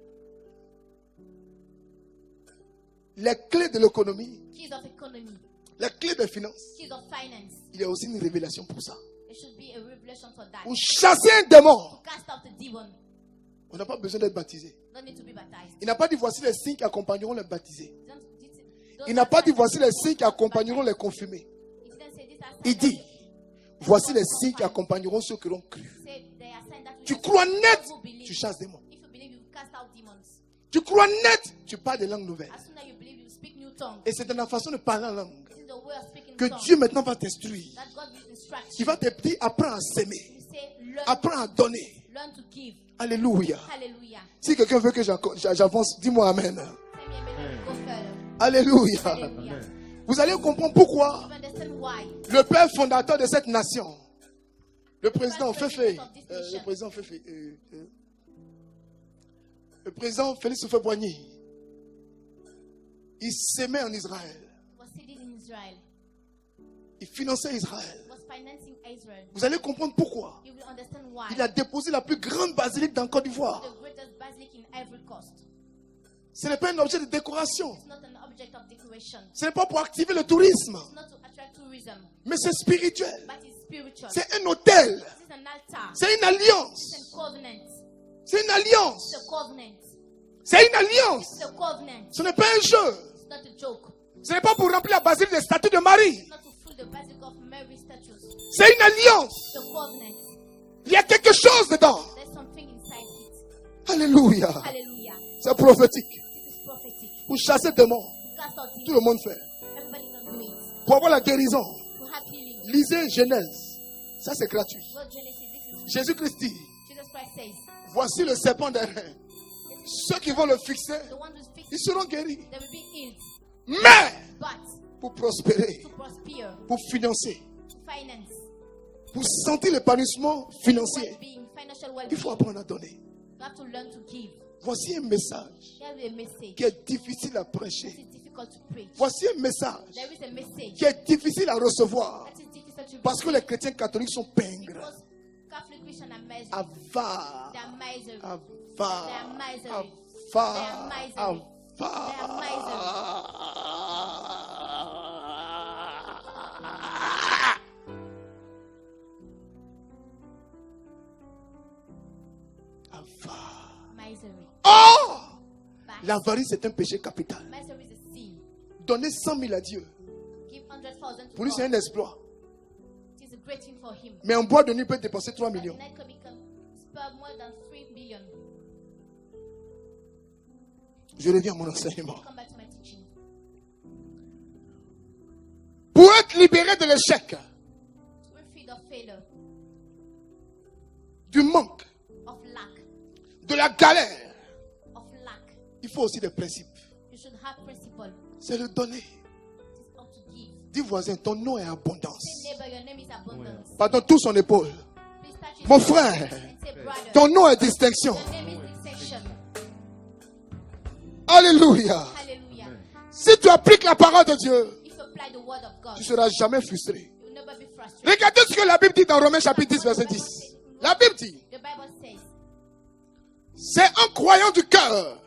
les clés de l'économie, keys of economy, les clés des finances, keys of finance, il y a aussi une révélation pour ça. there should be a revelation for that. Pour chasser un démon, Cast out the demon. on n'a pas besoin d'être baptisé. Don't need to be baptized. Il n'a pas dit voici les signes qui accompagneront les baptisés. Those Il n'a pas dit baptized- voici les signes qui accompagneront les confirmés. He didn't say these are signs Il that dit will- voici les signes qui accompagneront ceux qui l'ont cru. Say they are signs that will Tu escort crois those net, who believe. tu chasses démons. If you believe, you cast out demons. Tu crois net, tu parles des langues nouvelles. As soon as you believe, you speak new tongues. Et c'est dans la façon de parler en langue This is the way of speaking que tongues Dieu maintenant va t'instruire. that God will instruct Il you. va te dire apprends à s'aimer, You say, learn, apprends à donner. learn to give. Alléluia. Hallelujah. Si quelqu'un veut que j'avance, dis-moi amen. Tell me amen and go further. Alléluia. Hallelujah. Vous allez comprendre pourquoi You understand why? le père fondateur de cette nation, le président Fefe, le président Fefe, le président Félix Houphouët-Boigny, il s'aimait en Israël. Was seated in Israel. Il finançait Israël. Was financing Israel. Vous allez comprendre pourquoi. You will understand why. Il a déposé la plus grande basilique dans Côte d'Ivoire. The greatest basilic in Ivory Coast. Ce n'est pas un objet de décoration. It's not an object of decoration. Ce n'est pas pour activer le tourisme. It's not to attract tourism, Mais c'est spirituel. but it's spiritual. C'est un hôtel. This is an altar. C'est une alliance. It's a covenant. C'est une alliance. It's a covenant. C'est une alliance. It's a covenant. Ce n'est pas un jeu. It's not a joke. Ce n'est pas pour remplir la basilique des statues de Marie. It's not to fill the basilic of Mary statues. C'est une alliance. It's a covenant. Il y a quelque chose dedans. There's something inside it. Alléluia. Hallelujah. C'est prophétique. This is prophetic. Pour chasser démons, Cast out tout demons. le monde fait. Everybody can do it. Pour avoir la guérison, To have healing. lisez Genèse. Ça, c'est gratuit. Well, Genesis, this is Jésus-Christ dit, Jesus Christ says, voici le serpent des reins. Ceux qui vont le fixer, the one who's fixed, ils seront guéris. they will be healed. Mais But pour prospérer, to prosper, pour financer, to finance, pour sentir l'épanouissement financier, well-being, financial il well-being, faut apprendre à donner. you have to learn to give. Voici un message There is a message. qui est difficile à That prêcher. is difficult to preach. Voici un message There is a message qui est difficile à recevoir. that is difficult to Parce que les chrétiens catholiques sont pingres. because Catholic Christians are miserly. Avare. They are miserly. Avare. They are miserly. Avare. They are miserly. They are Avare. Misery. Oh! But L'avarice est un péché capital. misery is a sin. Donner 100 000 à Dieu, Give 100,000 to pour lui c'est God. un exploit. It is a great thing for him. Mais en boîte de nuit, il peut dépenser 3 But millions. the night can people more than 3 billion. Je reviens à mon enseignement. Come back to my teaching. Pour être libéré de l'échec, To be freed of failure, du manque, of lack, de la galère, of lack. il faut aussi des principes. You should have principle. C'est le donner. It is up to give. Dis voisin, ton nom est abondance. Say neighbor, your name is abundance. Pardon, touche son épaule. Please touch his Mon shoulder frère, and say, brother, ton nom est distinction. your name is distinction. Alléluia. Hallelujah. Si tu appliques la parole de Dieu, If you apply the word of God, tu ne seras jamais frustré. you will never be frustrated. Regardez ce que la Bible dit dans Romains chapitre 10, verset 10. La Bible dit, The Bible says, c'est en croyant du cœur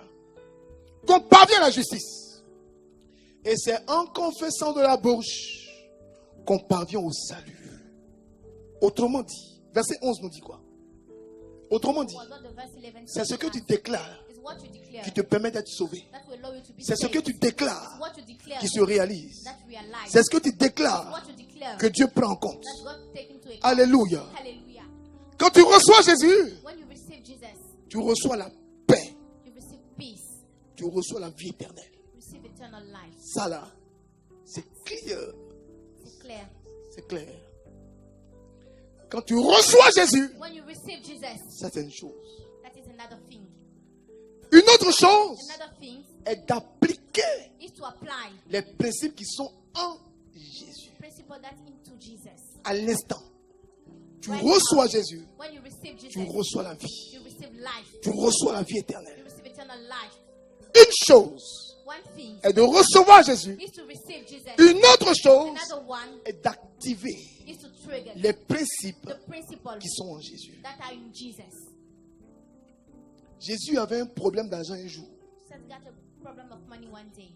qu'on parvient à la justice. Et c'est en confessant de la bouche qu'on parvient au salut. Autrement dit, verset 11 nous dit quoi? Autrement dit, what the verse 11 c'est ce says que tu déclares is what you declare. qui te permet d'être sauvé. That will allow you to be C'est ce saved. que tu déclares What you declare qui se réalise. that realize. C'est ce que tu déclares What you declare que Dieu prend en compte. that God take into account. Alléluia. Hallelujah. Quand tu reçois Jésus, When you receive Jesus, tu reçois la paix. you receive peace. Tu reçois la vie éternelle. You receive eternal life. Ça là, c'est clair. It's clear. C'est clair. Quand tu reçois Jésus, When you receive Jesus, ça c'est une chose. that is another thing. Une autre chose Another thing est d'appliquer is to apply les principes qui sont en Jésus. principle that's into Jesus. À l'instant, tu reçois Jésus, When you receive Jesus, tu reçois la vie. you receive life. Tu reçois la vie You éternelle. receive eternal life. Une chose One thing est de recevoir Jésus. is to receive Jesus. Une autre chose Another one est d'activer is to trigger les principes the principles qui sont en Jésus. that are in Jesus. Jésus avait un problème d'argent un jour. Jesus got a problem of money one day.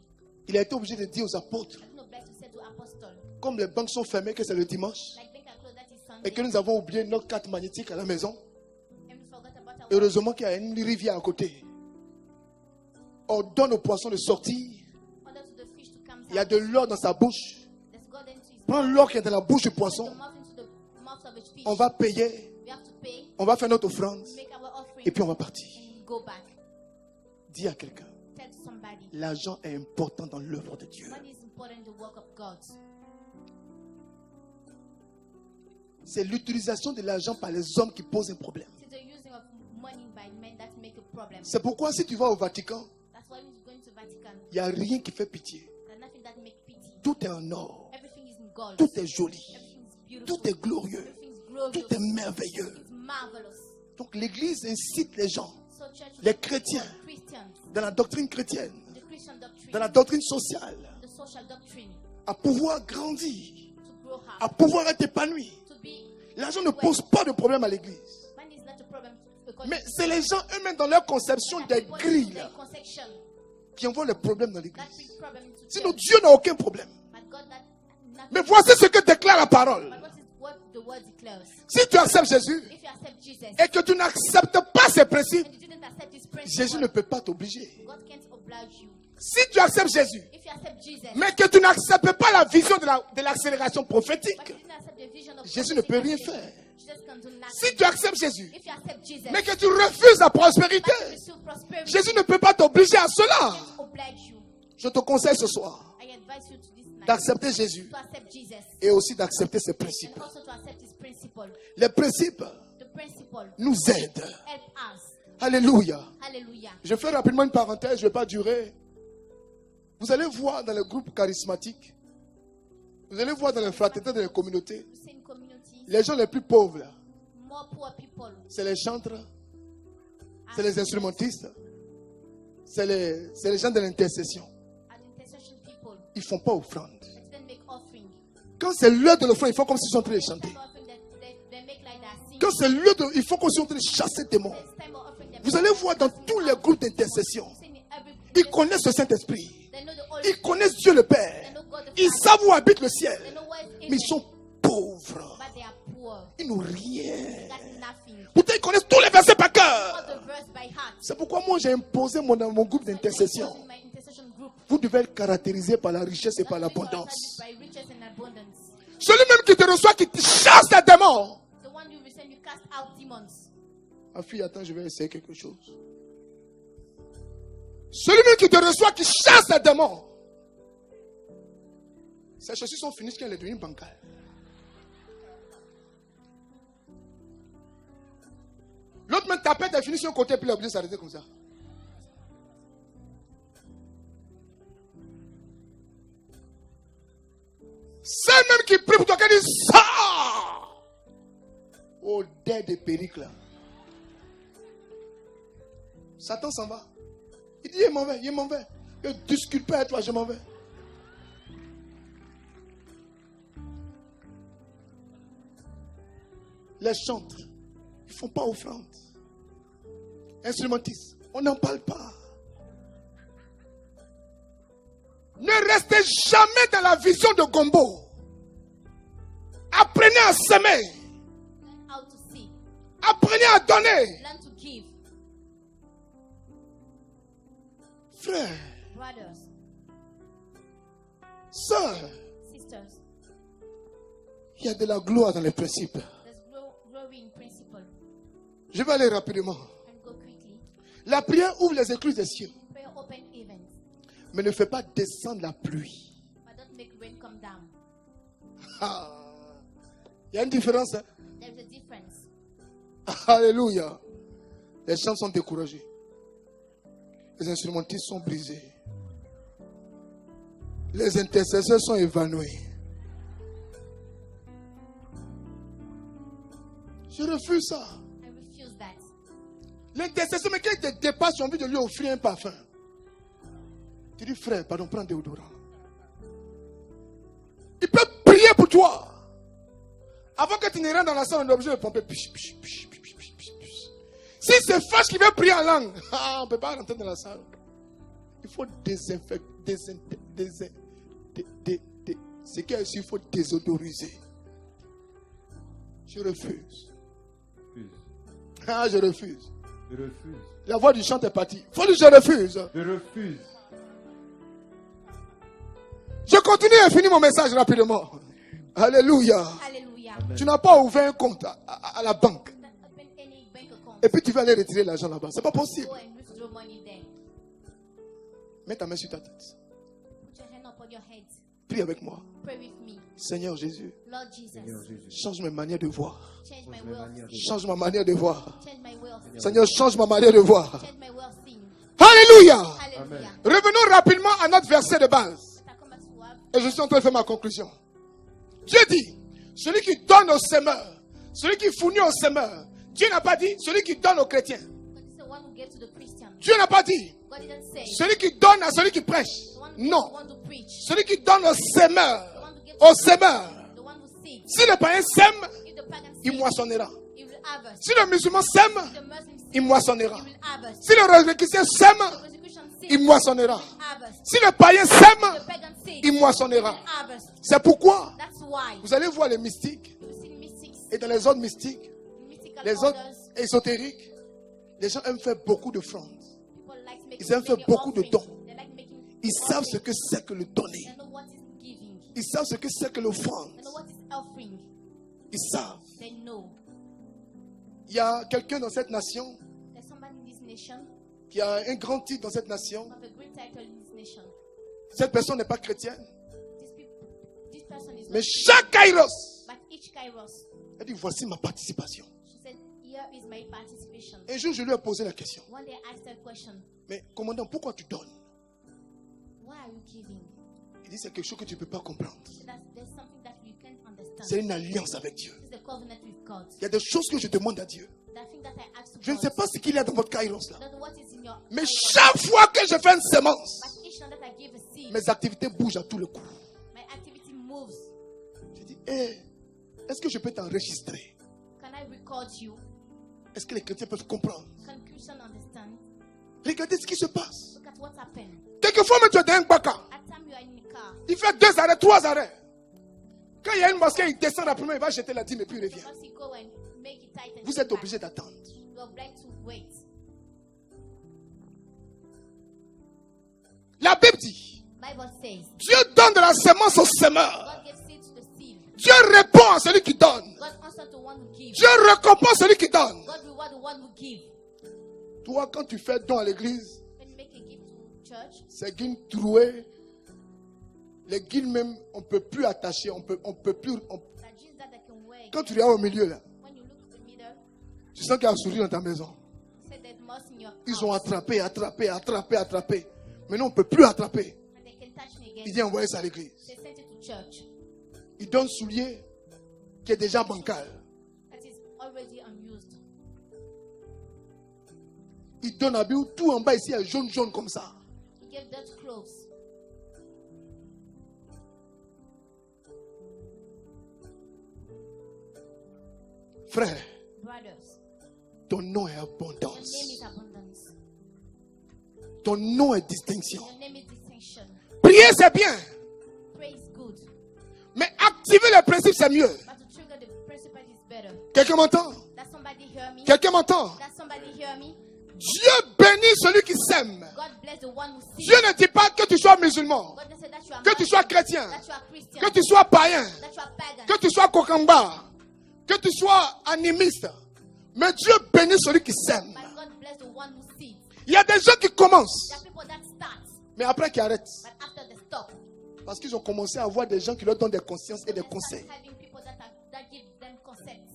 Il a été obligé de dire aux apôtres, I don't know to say to apostle, comme les banques sont fermées, que c'est le dimanche, like bank and close that is et Sunday, que nous avons oublié notre carte magnétique à la maison. and we forgot about our Heureusement qu'il y a une rivière à côté. Ordonne au poisson de sortir. order to the fish to come Il y a out. de l'or dans sa bouche. Let's go then to his Prends l'or qui est dans la bouche du the poisson. mouth into the mouth of a fish. On va payer. We have to pay, On va faire notre offrande. make our offering, Et puis on va partir. and go back. Dis à quelqu'un, Tell somebody. l'argent est important dans l'œuvre de Dieu. Money is important in the work of God. C'est l'utilisation de l'argent par les hommes qui pose un problème. It's the using of money by men that make a problem. C'est pourquoi si tu vas au Vatican, That's why when you go into Vatican, il n'y a rien qui fait pitié. there's nothing that make pity. Tout est en or. Everything is in gold. Tout est joli. Everything is beautiful. Tout est glorieux. Everything is glorious. Tout est merveilleux. It's marvelous. Donc l'église incite les gens, So church, les chrétiens, Christians, dans la doctrine chrétienne, the Christian doctrine, dans la doctrine sociale, the social doctrine, à pouvoir grandir, to grow up, à pouvoir être épanoui. to be. L'argent ne pose pas de problème à l'église. Money is not a problem because Mais c'est les gens eux-mêmes dans leur conception des people grilles in là, their conception qui envoient les problèmes dans that l'église. bring problem into Sinon church. Dieu n'a aucun problème. But God that nothing. Mais voici ce que déclare la parole. But what the word declares. Si tu acceptes Jésus If you accept Jesus et que tu n'acceptes pas ses principes, and you didn't accept His principle, Jésus ne peut pas t'obliger. God can't oblige you. Si tu acceptes Jésus, If you accept Jesus, mais que tu n'acceptes pas la vision de l'accélération but prophétique, you didn't accept the vision of Jésus ne peut rien faire. Jesus can do nothing. Si tu acceptes Jésus, If you accept Jesus, mais que tu refuses la prospérité, you receive prosperity. Jésus ne peut pas t'obliger à cela. Can't oblige you. Je te conseille ce soir I advise you to this night d'accepter Jésus to accept Jesus et aussi d'accepter ses principes. and also to accept His principle. Les principes The principle nous aident. help us. Alléluia. Hallelujah. Je fais rapidement une parenthèse, je ne vais pas durer. Vous allez voir dans les groupes charismatiques, vous allez voir dans les fraternités, dans les communautés, You see in community, les gens les plus pauvres, là, more poor people c'est les chantres, are c'est les instrumentistes, c'est les gens de l'intercession. are the intercession people. Ils ne font pas offrande. They didn't make offering. Quand c'est l'heure de l'offrande, ils font comme s'ils sont en train de chanter. Time of offering that they make like that sing. Quand c'est l'heure de, ils font comme s'ils sont en train de chasser des démons. This time of offering they Vous make allez like voir dans that tous sing. les groupes d'intercession, You see in every ils connaissent le Saint-Esprit. they know the Holy Ils connaissent Dieu le Père. They know God the Ils Father. savent où habite le They ciel. know where is Mais ils sont pauvres. but they are poor. Ils n'ont rien. They got nothing. Pourtant, ils connaissent tous les versets par All cœur. the verse by heart. C'est pourquoi moi, j'ai imposé mon groupe d'intercession. In my intercession group. Vous devez être caractérisé par la richesse et par That's why you are l'abondance. characterized by riches and abundance. Celui même qui te reçoit, qui te chasse tes démons, The one you receive, you cast out demons. Ma fille, attends, je vais essayer quelque chose. Celui qui te reçoit, qui chasse les démons. Ses chaussures sont finies, qu'elle est devenue bancale. L'autre me tapait, elle est finie sur un côté, puis elle a oublié de s'arrêter comme ça. C'est même qui prie pour toi, qui dit sors au dé de Péricle. Satan s'en va. Il dit, il m'en va, il m'en va. Je ne discute pas avec toi, je m'en vais. Les chantres, ils ne font pas offrande. Instrumentistes, on n'en parle pas. Ne restez jamais dans la vision de Gombo. Apprenez à semer. How to see. Apprenez à donner. Learn to give. Frères, Brothers, sœurs, sisters, il y a de la gloire dans les principes. there's glory in principle. Je vais aller rapidement. And go quickly. La prière ouvre les écluses des cieux, Prayer open heavens, mais ne fait pas descendre la pluie. but don't make rain come down. Ah, il y a une différence. Hein? There's a difference. Alléluia. Les chants sont découragés. Les instrumentistes sont brisés. Les intercesseurs sont évanouis. Je refuse ça. I refuse that. L'intercesseur, mais quand il te dépasse, j'ai envie de lui offrir un parfum. Tu dis, frère, pardon, prends déodorant. Il peut prier pour toi. Avant que tu ne rentres dans la salle, on est obligé de pomper. Si c'est Flash qui veut prier en langue, on ne peut pas rentrer dans la salle. Il faut désinfecter. C'est qu'il faut désodoriser. Je refuse. Ah, je refuse. Je refuse. La voix du chant est partie. Faut dire je refuse. Je refuse. Je continue et finis mon message rapidement. Alléluia. Hallelujah. Tu n'as pas ouvert un compte à la banque. Don't open any bank account. Et puis tu vas aller retirer l'argent là-bas. C'est pas possible. Go and withdraw money there. Mets ta main sur ta tête. Put your hand upon your head. Prie avec moi. Pray with me. Seigneur Jésus, Lord Jesus, Seigneur Jésus. change mes manières de voir. change my way of seeing. Change ma manière de voir. Change my way of seeing. Seigneur, change ma manière de voir. Change my way of seeing. Alléluia. Hallelujah. Revenons rapidement à notre verset de base. Let us come back to our Et je suis en train de faire ma conclusion. Dieu dit, celui qui donne au semeur, celui qui fournit au semeur. Dieu n'a pas dit, celui qui donne aux chrétiens. God is the one who gave to the Christian. Dieu n'a pas dit, God didn't say celui qui donne à celui qui prêche. the one, Non. the one to preach. Celui qui donne au semeur. The one who gives Au to semeur. the one who seeds. Si le païen sème, If the pagan il seeds, moissonnera. he will harvest. Si le musulman sème, If the Muslim seeds, il moissonnera. he will harvest. Si le chrétien sème, The persecution seeds, il moissonnera. harvest. Si le païen The sème, pagan seeds, il moissonnera. will harvest. C'est pourquoi That's why vous allez voir les mystiques you see mystics, et dans les ordres mystiques, mystical les ordres orders. ésotériques, les gens aiment faire beaucoup d'offrandes. People like making Ils aiment faire many beaucoup de offerings. dons. They like making Ils savent offerings. ce que c'est que le donner. They know what is giving. Ils savent ce que c'est que l'offrande. They know what is offering. Ils savent. They know. Il y a quelqu'un dans cette nation There's somebody in this nation qui a un grand titre dans cette nation. who have a great title in this nation. Cette personne n'est pas chrétienne. This person is Mais not, chaque kairos, but each kairos. elle dit, voici ma participation. She said, here is my participation. Un jour, je lui ai posé la question. One day I asked her a question. Mais commandant, pourquoi tu donnes? Why are you giving? Il dit, c'est quelque chose que tu ne peux pas comprendre. She said, there's something that you can't understand. C'est une alliance avec Dieu. This is the covenant with God. Il y a des choses que je demande à Dieu. That thing that I asked to Je ne God. sais pas ce qu'il y a dans votre kairos là. I don't know what is in your Mais kairos. chaque fois que je fais une sémence, But each time that I give a seed, mes activités bougent à tous les coups. my activity moves. Je dis, est-ce que je peux t'enregistrer? Can I record you? Est-ce que les chrétiens peuvent comprendre? Can Christian understand? Regardez ce qui se passe. Look at what happened. Quelquefois, même tu es dans un baka. At time you are in the car. Il fait 2 arrêts, 3 arrêts. Quand il y a une mosquée, il descend rapidement, il va jeter la dîme et puis il revient. Once you go and make it tight and Vous come êtes back, obligé d'attendre. you are obliged to wait. La Bible dit, Bible says Dieu donne de la semence au semeur. God gives seed to the seed. Dieu répond à celui qui donne. God answers to one who gives. Dieu récompense celui qui donne. God reward the one who give. Toi, quand tu fais don à l'église, When you make a gift to church, c'est guines trouées. Les guines même, on ne peut plus attacher. On peut plus. that jeans that they can wear. Quand tu regardes au milieu là, When you look at the middle, tu sens qu'il y a un sourire dans ta maison. you say there's moss in your Ils house. ont attrapé. Maintenant, on ne peut plus attraper. And they can touch me Il again. dit envoyer ça à l'église. They sent it to church. Il donne soulier qui est déjà bancal. That is already unused. Il donne habit où tout en bas ici est jaune comme ça. He gave dirty clothes. Frère, Brothers, ton nom est your name abondance. is abundance. Ton nom est distinction. Your name is distinction. Prier, c'est bien. Praise good. Mais activer le principe, c'est mieux. But to trigger the principle is better. Quelqu'un m'entend? Does somebody hear me? Quelqu'un m'entend? Does somebody hear me? Dieu bénit celui qui s'aime. God bless the one who sees. Dieu ne dit pas que tu sois musulman, God doesn't say that you are que tu sois Muslim, chrétien, that you are Christian, que tu sois païen, that you are pagan, que tu sois kokamba, que tu sois animiste. Mais Dieu bénit celui qui s'aime. but God bless the one who sees. Il y a des gens qui commencent, There are people that start, mais après qui arrêtent. but after they stop, Parce qu'ils ont commencé à avoir des gens qui leur donnent des consciences et des they start conseils. having people that give them concepts.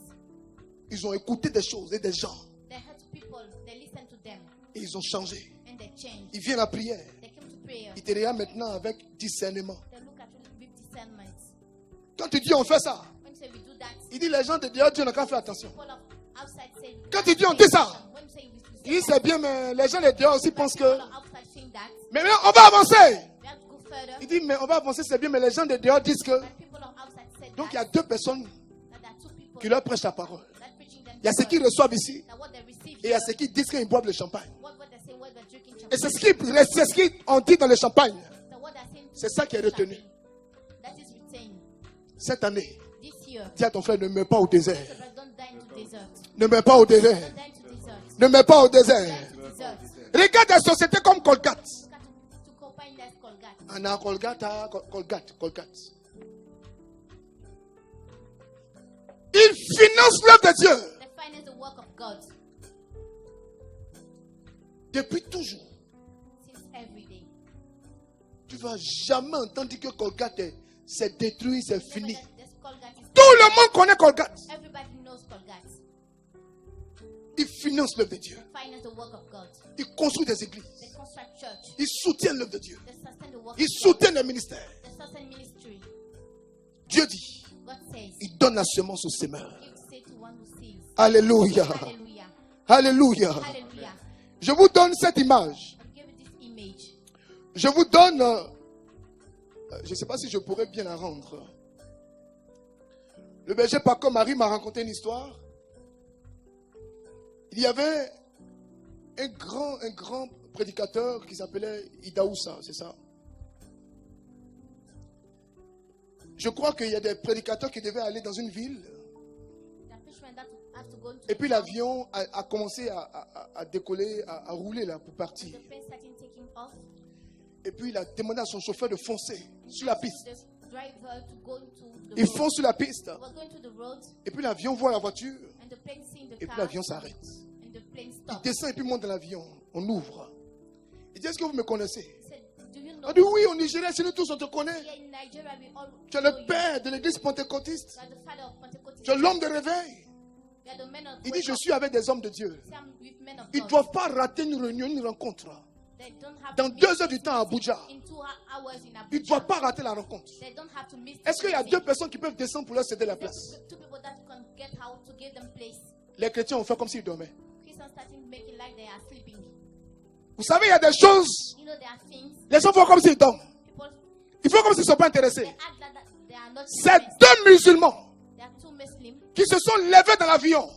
Ils ont écouté des choses et des gens. They heard people, they listen to them, Et ils ont changé. and they change. Ils viennent à la prière. They came to prayer. Ils te regardent maintenant avec discernement. They look at you with discernment. Quand tu dis on fait ça, When you say we do that, il dit les gens de dehors, Dieu n'a qu'à faire attention. people of outside say. Quand tu dis on dit ça, When you say we il dit c'est bien, mais les gens de dehors aussi pensent que. people of outside saying that, Mais maintenant, on va avancer. we have to go further. Il dit mais on va avancer, c'est bien, mais les gens de dehors disent que. But people of outside said Donc il y a that, deux personnes that there are two people qui leur prêchent la parole. that preaching them Il y a ceux qui reçoivent ici that what they receive et il y a here, ceux qui disent qu'ils boivent le champagne. what they say, what they're drinking Et champagne. c'est ce qu'on dit dans le champagne. So what they're saying, C'est ça qui est retenu. that is retained. Cette année, This year, dis à ton frère, ne meurs pas au désert. so that don't die into desert. Ne meurs pas au désert. Don't die into desert. Ne meurs pas au désert. Die into desert. Regarde des sociétés comme Colgate. Look at to combine that Colgate. On a Colgate. Ils financent l'œuvre de Dieu They finance the work of God depuis toujours. since every day. Tu vas jamais entendre dire que Colgate c'est détruit, c'est fini. Remember that this Colgate is Tout le monde connaît Colgate. everybody knows Colgate. Ils financent l'œuvre de Dieu. Finance the work of God. Ils construisent des églises. They construct church. Ils soutiennent l'œuvre de Dieu. They sustain the work Ils of God. soutiennent les ministères. They sustain ministry. Dieu dit, God says, il donne la semence au semeur. give seed to one who sees. Alléluia. Hallelujah. Alléluia. Hallelujah. Je vous donne cette image. I'll give you this image. Je vous donne, je ne sais pas si je pourrais bien la rendre. Le berger Paco Marie m'a raconté une histoire. Il y avait un grand prédicateur qui s'appelait Idaoussa, c'est ça? Je crois qu'il y a des prédicateurs qui devaient aller dans une ville. The fishermen that have to go into Et puis l'avion a commencé à décoller, à rouler là pour partir. the plane starting taking off. Et puis il a demandé à son chauffeur de foncer sur la piste. The driver to go into the Il road. fonce sur la piste. He was going to the road Et puis l'avion voit la voiture. and the plane seeing the Et puis car l'avion s'arrête. and the plane Il stopped. descend et puis monte dans l'avion. On ouvre. Il dit, est-ce que vous me connaissez? He said, do you know On dit, oui, au Nigeria, c'est nous tous, on te connaît. here in Nigeria we all Tu es know le you. père de l'église pentecôtiste. You are the father of Pentecost. Tu es l'homme de réveil. You are the man of Il dit, wake je up. suis avec des hommes de Dieu. Say, I'm with men of Ils ne God. doivent pas rater une réunion, une rencontre. They don't have Dans to miss 2 heures du temps à Abuja. in 2 hours in Ils ne Abuja. doivent pas rater la rencontre. They don't have to miss. Est-ce qu'il y a meeting. 2 personnes qui peuvent descendre pour leur céder la There's place? two people that you can get out to give them place. Les chrétiens ont fait comme s'ils dormaient. Christians starting making like they are sleeping. Vous savez, il y a des choses, You know there are things les gens font comme s'ils dorment. people Ils font comme s'ils ne sont pas they intéressés. act like that they are not. C'est Muslims. 2 musulmans There are two Muslims qui se sont levés dans l'avion.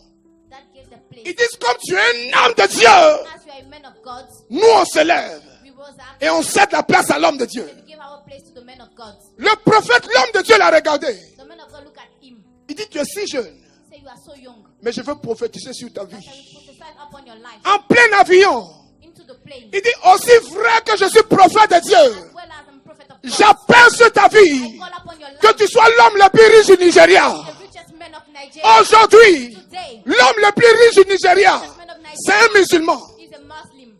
that gave the place. Ils disent, comme tu es un homme de Dieu, As you are a man of God, nous on se lève we rose up et on cède la place à l'homme de Dieu. and give our place to the man of God. Le prophète, l'homme de Dieu l'a regardé. The man of God look at him. Il dit, tu es si jeune, Say you are so young. mais je veux prophétiser sur ta That I vie. will prophesy upon your life. En plein avion, Into the plane. il dit, aussi vrai que je suis prophète de Dieu, As well as I'm prophet of God. j'appelle sur ta I vie call upon your life. que tu sois l'homme le plus riche du Nigeria. The richest man of Nigeria. Aujourd'hui, Today. l'homme le plus riche du Nigeria, The richest man C'est un musulman. He's a Muslim.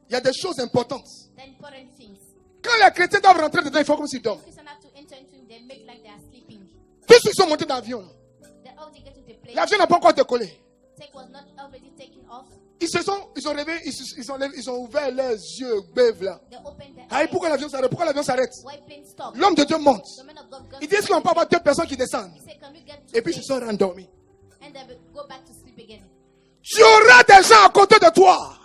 Il y a des choses importantes. The important things. Quand les chrétiens doivent rentrer dedans, il faut comme s'ils dorment. Christians have to enter into it, they make like they are sleeping. Tous ceux qui sont montés dans l'avion, The already get to the place. l'avion n'a pas encore décollé. Take was not already taken off. Ils ont rêvé, ils ont ouvert leurs yeux, bèves là. They opened their Ah, eyes. pourquoi l'avion s'arrête? Pourquoi l'avion s'arrête? Why plane stop? L'homme de Dieu monte. The man of God goes. Il dit, est-ce qu'on peut avoir deux personnes qui descendent? He said, can we get Et to puis ils se place? sont rendormis. And they will go back to sleep again. Tu auras des gens à côté de toi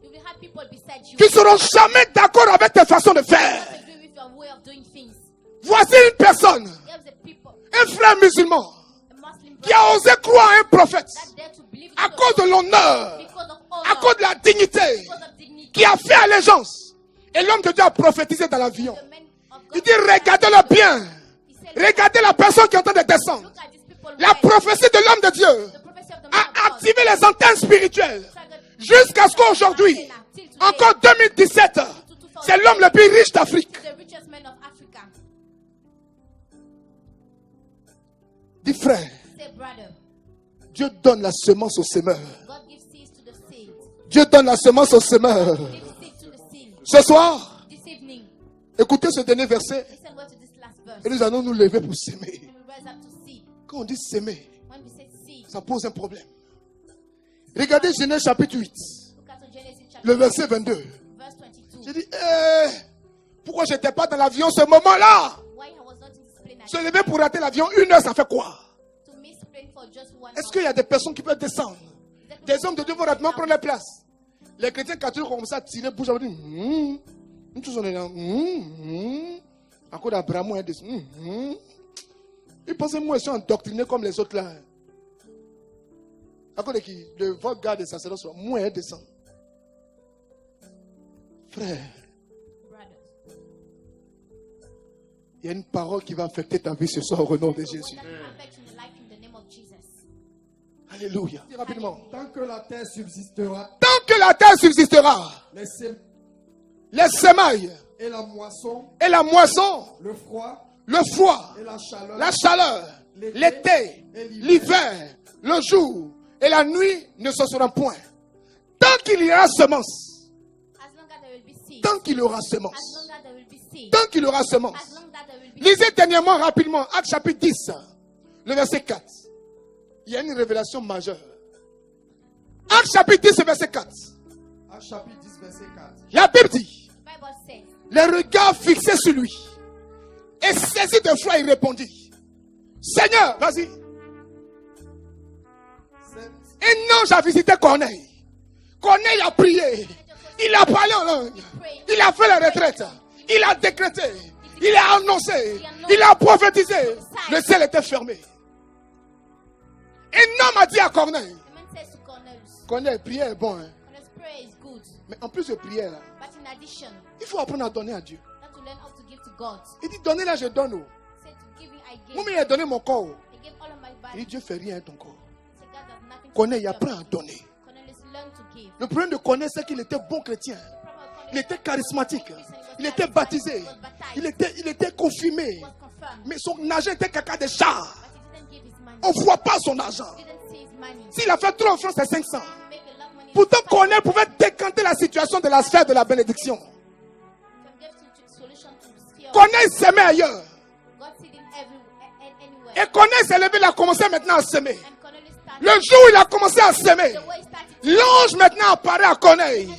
You will have people beside you. qui ne seront jamais d'accord avec tes façons de faire. Not agree with your way of doing things. Voici une personne, Here's the people, un frère musulman, a Muslim qui a osé croire à un prophète that dare to believe à in cause de l'honneur, because of à honor, cause de la dignité, because of dignity. qui a fait allégeance. Et l'homme de Dieu a prophétisé dans l'avion. The men of God, Il dit, regardez-le bien. he said, Regardez la personne qui est en train de descendre. look at these people. La wise. prophétie de l'homme de Dieu The prophecy of the man a of God. activé les antennes spirituelles. Jusqu'à ce qu'aujourd'hui, encore 2017, c'est l'homme le plus riche d'Afrique. The richest man of Africa. Dis frère, Say, brother, Dieu donne la semence au semeur. God gives seeds to the seed. Dieu donne la semence au semeur. Gives seed to the seed. Ce soir, This evening, écoutez ce dernier verset listen well to this last verse. et nous allons nous lever pour s'aimer. And we rise up to seed. Quand on dit s'aimer, When we say seed, ça pose un problème. Regardez Genèse chapitre 8, look at Genesis chapter le verset 22. verse 22. J'ai dit, pourquoi je n'étais pas dans l'avion ce moment-là? Why I was not in this plane? Se lever pour rater l'avion, 1 heure, ça fait quoi? To miss plane for just 1 Est-ce hour. qu'il y a des personnes qui peuvent descendre? Des hommes de Dieu vont rapidement prendre la place. Les chrétiens catholiques ont commencé à tirer bouche, à dire, nous tous on est là, à cause d'Abraham, ils disent, ils pensent que moi je suis endoctriné comme les autres là. À cause de qui? Le votre garde des sacerdotes, moi elle descend. Frère, Brothers, il y a une parole qui va affecter ta vie ce soir au nom de Jésus. that will affect your life in the name of Jesus. Alléluia. Dis rapidement. Tant que la terre subsistera, Tant que la terre subsistera, les sém- les semailles et la moisson, et la moisson, le froid le froid, et la la chaleur, l'été, l'hiver, le jour et la nuit ne cesseront point. Tant qu'il y aura semence, As long as there will be seed. tant qu'il y aura As semence, long as there will be seed. tant qu'il y aura As semence. long as there will be Lisez dernièrement rapidement Actes chapitre 10, le verset 4. Il y a une révélation majeure. Actes chapitre 10, verset 4. Actes chapitre 10, verset 4. La Bible dit, Bible says, les regards fixés sur lui. Et saisi de foi, il répondit, Seigneur, vas-y. Un ange a visité Corneille. Corneille a prié. Il a parlé en langue. Il a fait la retraite. Il a décrété. Il a annoncé. Il a prophétisé. Le ciel était fermé. Un homme a dit à Corneille. the man says to Cornelius, Corneille, prière est bon. Hein? Cornelius, prayer is good. Mais en plus de prière, là, But in addition, il faut apprendre à donner à Dieu. not to learn how to give to God. Il dit, donnez là, je donne. Oh. Say to giving, I give. Moi, il a donné mon corps. Oh. I give all of my Il body. dit, Dieu fait rien à ton corps. Say God does nothing to Corneille give apprend your à donner. Cornelius learn to give. Le problème de Corneille, c'est qu'il était bon chrétien. The problem of Il Cornelius était charismatique. was Il était baptisé. Il était confirmé. was confirmed. Mais son argent était caca de char. But he didn't give his money. On ne voit pas son argent. He didn't see his money. S'il a fait trop en France, c'est 500. Make a lot of money. Pourtant, Corneille pouvait décanter la situation de la sphère de la bénédiction. Can give to solution to sphere. Corneille s'aimait ailleurs. God seed in anywhere. Et Corneille s'est levé, il a commencé maintenant à s'aimer. And Cornelius started. Le jour où il a commencé à s'aimer, The way he started l'ange maintenant apparaît à Corneille.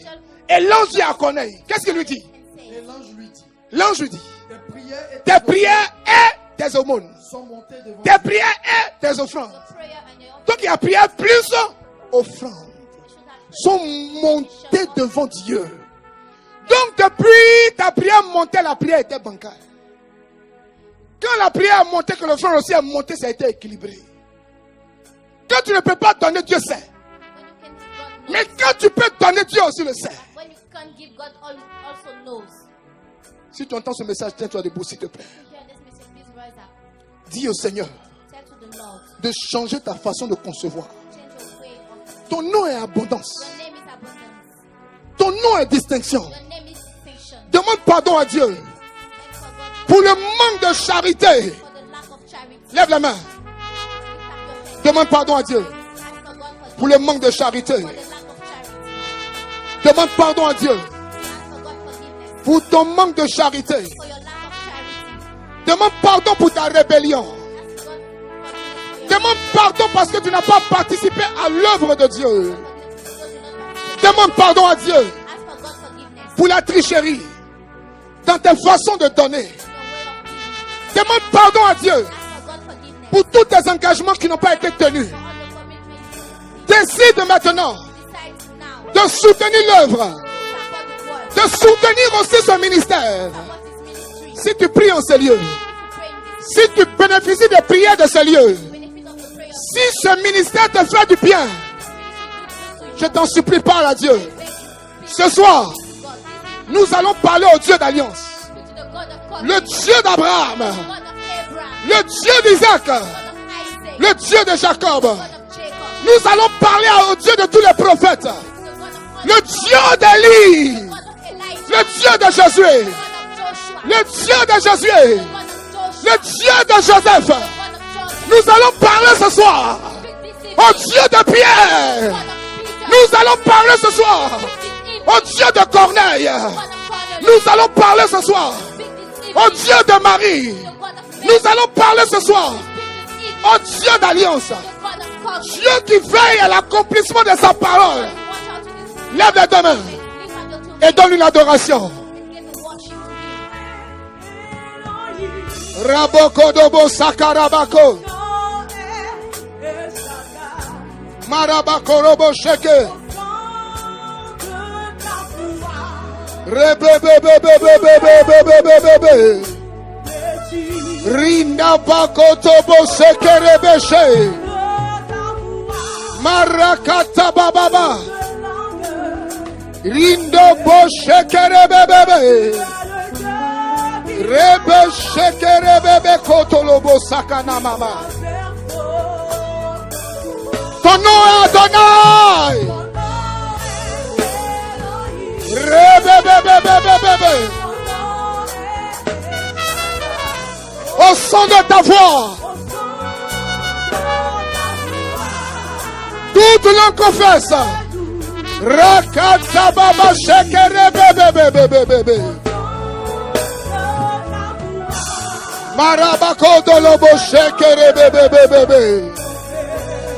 Et l'ange dit à Corneille, qu'est-ce qu'il lui dit? and Et said, l'ange lui dit, L'ange lui dit, tes prières et tes prières et tes aumônes. sont montées devant Tes prières et tes offrandes. your prayer and your Donc il y a prière plus offrandes should have sont montées devant Dieu. Donc depuis ta prière montée, la prière était bancaire. Quand la prière a monté, que l'offrande aussi a monté, ça a été équilibré. Quand tu ne peux pas donner, Dieu sait. when you can give God knows. Mais quand tu peux donner, Dieu aussi le sait. When you can't give God also knows. Si tu entends ce message, tiens-toi debout s'il te plaît. If you hear this message, please rise up. Dis au Seigneur Tell to the Lord. de changer ta façon de concevoir. Change your way of. Ton nom est abondance. Your name is abundance. Ton nom est distinction. Your name is distinction. Demande pardon à Dieu Thank for God pour le manque de charité. for the lack of charity. Lève la main. Demande pardon à Dieu Ask for God for pour le manque de charité. the lack of charity. Demande pardon à Dieu Ask for God forgiveness pour ton manque de charité. for your lack of charity. Demande pardon pour ta rébellion. Ask God forgiveness for your Demande pardon parce que tu n'as pas participé à l'œuvre de Dieu. Demande pardon à Dieu Ask for God forgiveness pour la tricherie dans tes façons de donner. for your way of giving. Demande pardon à Dieu Ask for God forgiveness pour tous tes engagements qui n'ont pas été tenus. for all the commitments. Décide maintenant Decide now de soutenir l'œuvre, to support the word, de soutenir aussi ce ministère. support this ministry. Si tu pries en ces lieux, Pray in this si tu bénéficies des prières de ces lieux, benefit of the prayer. si ce ministère te fait du bien, je t'en supplie, parle à Dieu. Ce soir, nous allons parler au Dieu d'alliance, To the God of covenant, le Dieu d'Abraham, God of Abraham, le Dieu d'Isaac, God of Isaac, le Dieu de Jacob. God of Jacob, Nous allons parler au Dieu de tous les prophètes, the God of le Dieu d'Élie, God of Elijah, le Dieu de Josué, God of Joshua, le Dieu de Josué, God of Joshua, le Dieu de Joseph. God of Joseph, Nous allons parler ce soir au Dieu de Pierre. God of Peter, Nous allons parler ce soir au Dieu de Corneille. God of Cornelius, Nous allons parler ce soir this au Dieu de Marie. God of Nous allons parler ce soir this au Dieu d'alliance. God of covenant. Dieu qui veille à l'accomplissement de sa parole. Watch out to this. Lève les deux mains Lift up your two et donne une adoration. and give the worship to him. Rabokodobo sakarabako. Marabakorobo sheke. Rebebebebebebebebebebebe. Rinda bakotobo sekerebeshe. Marakata bababa. Rindo bo shekerebebebe. Rebe shekerebebe kotolobo sakana mama. Ton nom est Adonai. Rebebebebebebe. Au son de ta voix, toute langue confesse. Rakata baba shekerebebebebebe. Marabakotolobo shekerebebebebe.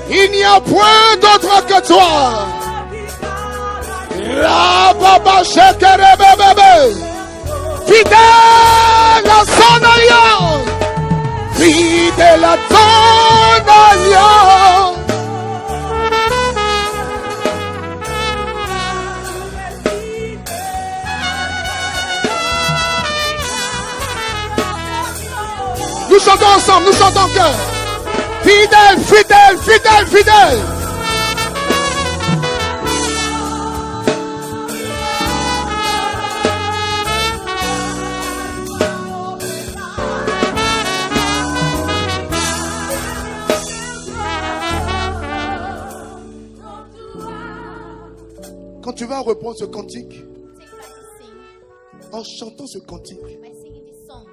Il n'y a point d'autre que toi. Rababa shekerebebebe. Fidèle à son alliance. Fidèle à ton alliance. Nous chantons ensemble, nous chantons en cœur. Fidèle, fidèle, fidèle, fidèle. Quand tu vas reprendre ce cantique, Take back the sing en chantant ce cantique, by singing this song.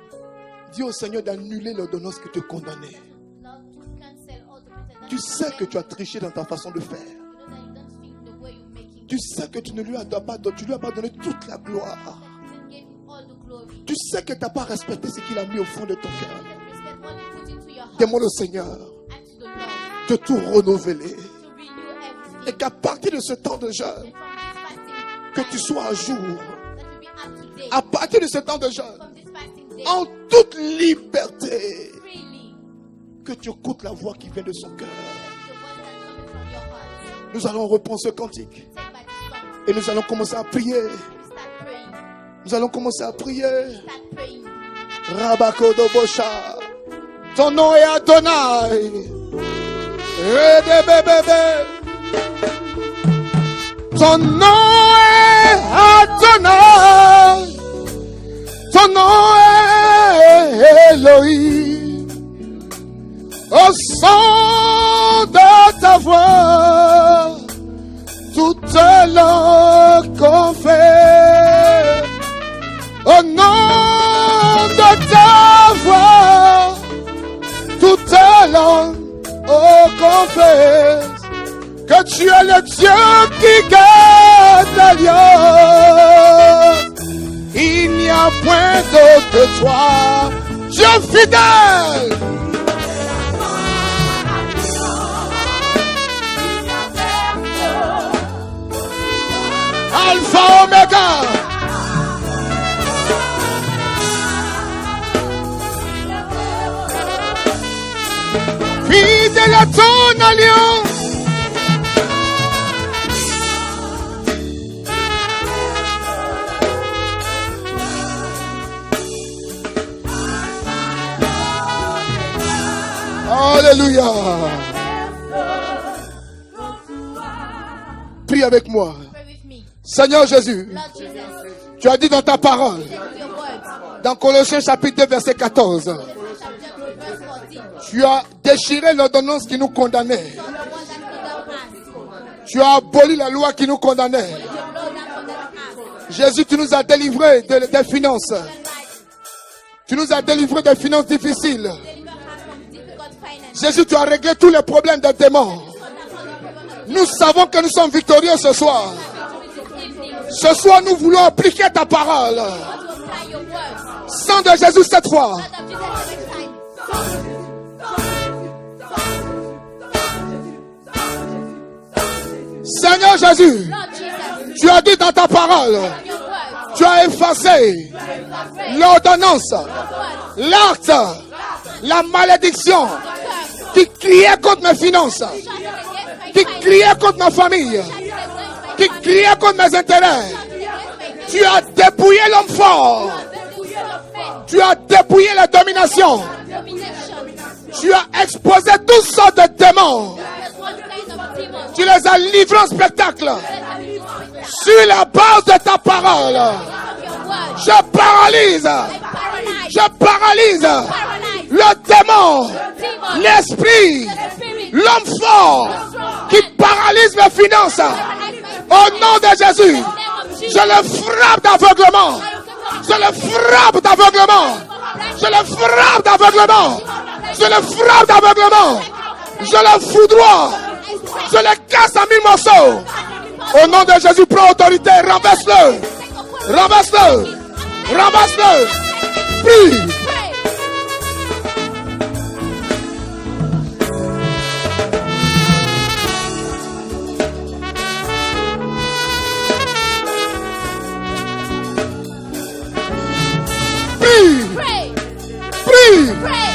dis au Seigneur d'annuler l'ordonnance que te condamnait. Lord, to cancel all the pretense. Tu sais que tu as triché dans ta façon de faire. You know that you don't think the way you're making. Tu sais que tu ne lui as pas donné toute la gloire. You gave him all the glory. Tu sais que tu n'as pas respecté ce qu'il a mis au fond de ton cœur. You respect what he put into your heart. Demande au Seigneur And to the Lord de tout renouveler. to renew everything. Et qu'à partir de ce temps de jeûne, And from this fasting, que tu sois à jour. that will be up to date. À partir de ce temps de jeûne, From this fasting day, en toute liberté, freely, que tu écoutes la voix qui vient de son cœur. the voice that's coming from your heart. Nous allons reprendre ce cantique Take back the song. et nous allons commencer à prier. Start praying. Nous allons commencer à prier. Start praying. Rabakodobosha. Ton nom est Adonai. Redebebebe. Ton nom est Adonai. Ton nom est Elohim. Au son de ta voix, toute langue confesse. Au nom de ta voix, toute langue confesse. que tu es le Dieu qui garde l'alliance. Il n'y a point d'autre que toi, Dieu fidèle. Alpha Omega. Fidèle à ton alliance. Alléluia. Prie avec moi. Pray with me. Seigneur Jésus, Lord Jesus, tu as dit dans ta parole, with your words, dans Colossiens chapitre 2 verset 14, chapter 2, verse 14, tu as déchiré l'ordonnance qui nous condamnait. the one that condemned us, Tu as aboli la loi qui nous condamnait. the law that condemned us, Jésus, tu nous as délivrés des finances. the light, Tu nous as délivrés des finances difficiles. deliver us from difficult finances. Jésus, tu as réglé tous les problèmes des démons. Nous savons que nous sommes victorieux ce soir. Ce soir, nous voulons appliquer ta parole. To apply your words. Sang de Jésus cette fois. Blood of Jesus every time. Seigneur Jésus, Lord Jesus, tu as dit dans ta parole, your words, tu as effacé l'ordonnance, l'acte, la malédiction qui criait contre mes finances, qui criait contre ma famille, qui criait contre mes intérêts. Tu as dépouillé l'homme fort. Tu as dépouillé la domination. Tu as exposé toutes sortes de démons. Tu les as livrés en spectacle. Sur la base de ta parole, je paralyse le démon, l'esprit, l'homme fort qui paralyse mes finances. Au nom de Jésus, je le frappe d'aveuglement. Je le frappe d'aveuglement. Je le frappe d'aveuglement. Je le frappe d'aveuglement. Je le foudroie. Je le casse en 1000 morceaux. Au nom de Jésus, prends autorité. Renverse-le. Renverse-le. Renverse-le. Prie. Prie. pray, Prie. pray.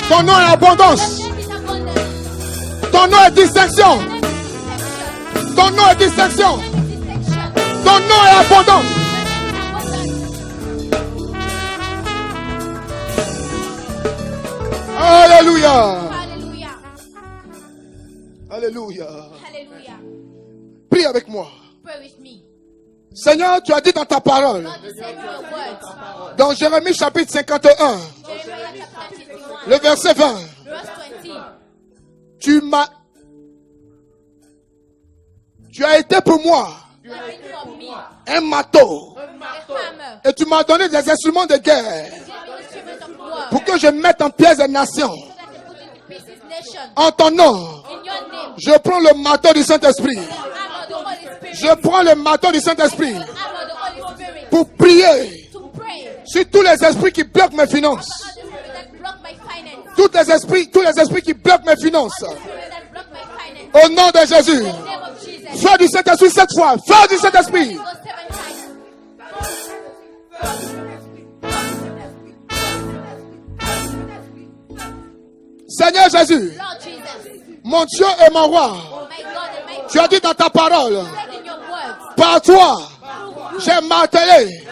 Ton nom est abondance. Let it abundance. Ton nom est distinction. Let Ton nom est distinction. it distinction. Ton nom est abondance. Alléluia. Hallelujah. Alléluia. Hallelujah. Prie avec moi. Pray with me. Seigneur, tu as dit dans ta parole, God, you said your words. dans Jérémie chapitre 51, Jeremiah chapter 51, le verset 20, verse 20. tu as été pour moi You have been for me un marteau a hammer, et tu m'as donné des instruments de guerre give me instrument of war, pour que je mette en pièces des nations. so that they put into pieces nation. En ton nom, In your name, je prends le marteau du Saint-Esprit. the hammer of the Holy Spirit, Je prends le marteau du Saint-Esprit the hammer of the Holy Spirit, pour prier to pray. sur tous les esprits qui bloquent mes finances. All the spirit that block my finance, Tous les esprits qui bloquent mes finances. spirit that block my finance. Au nom de Jésus. In the name of Jesus. Feu du Saint-Esprit cette fois. Feu du Saint-Esprit. Go 7 times. Seigneur Jésus, Lord Jesus, mon Dieu et mon roi, my God and my tu as dit dans ta parole, said in your words, par toi, j'ai martelé,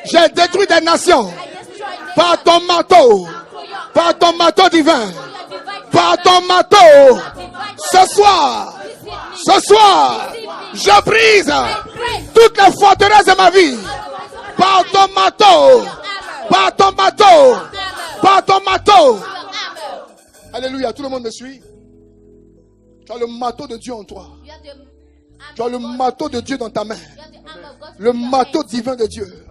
j'ai détruit des nations, I destroyed par ton marteau, par ton marteau divin, your divine par ton marteau. Ce soir, je brise toutes les forteresses de ma vie, par ton marteau, par ton marteau, par ton marteau. Alléluia, tout le monde me suit. Tu as le marteau de Dieu en toi. Tu as le marteau de Dieu dans ta main. Le marteau divin de Dieu.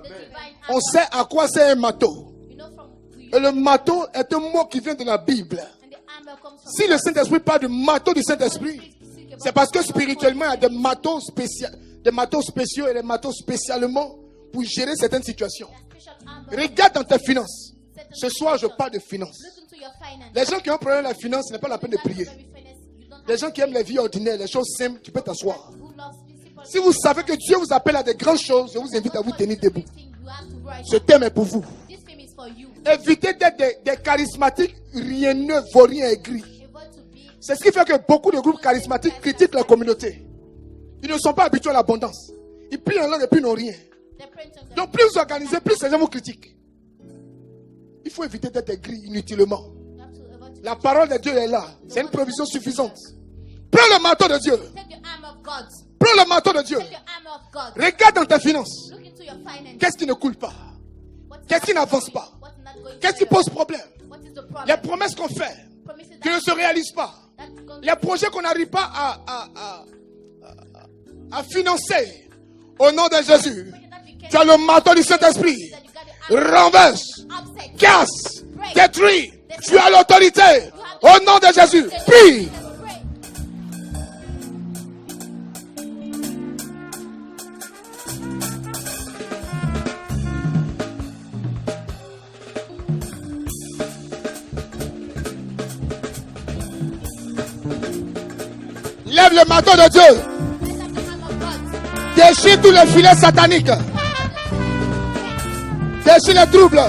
On sait à quoi c'est un marteau. Et le marteau est un mot qui vient de la Bible. Si le Saint-Esprit parle du marteau du Saint-Esprit, C'est parce que spirituellement, il y a des matos spéciaux et des matos spécialement pour gérer certaines situations. Regarde dans tes finances. Ce soir, je parle de finances. Les gens qui ont un problème avec la finance, ce n'est pas la peine de prier. Les gens qui aiment la vie ordinaire, les choses simples, tu peux t'asseoir. Si vous savez que Dieu vous appelle à des grandes choses, je vous invite à vous tenir debout. Ce thème est pour vous. Évitez d'être des charismatiques rienneux, vauriens et gris. C'est ce qui fait que beaucoup de groupes charismatiques critiquent la communauté. Ils ne sont pas habitués à l'abondance. Ils prient en langue et puis n'ont rien. Donc plus vous organisez, plus ces gens vous critiquent. Il faut éviter d'être gris inutilement. La parole de Dieu est là. C'est une provision suffisante. Prends le manteau de Dieu. Prends le manteau de Dieu. Regarde dans tes finances. Qu'est-ce qui ne coule pas? Qu'est-ce qui n'avance pas? Qu'est-ce qui pose problème? Les promesses qu'on fait qui ne se réalisent pas. Les projets qu'on n'arrive pas à financer. Au nom de Jésus. Tu as le manteau du Saint-Esprit. Renverse, casse, détruit. Tu as l'autorité. Au nom de Jésus. Prie. Lève le manteau de Dieu. Déchire tous les filets sataniques. Déchire les troubles.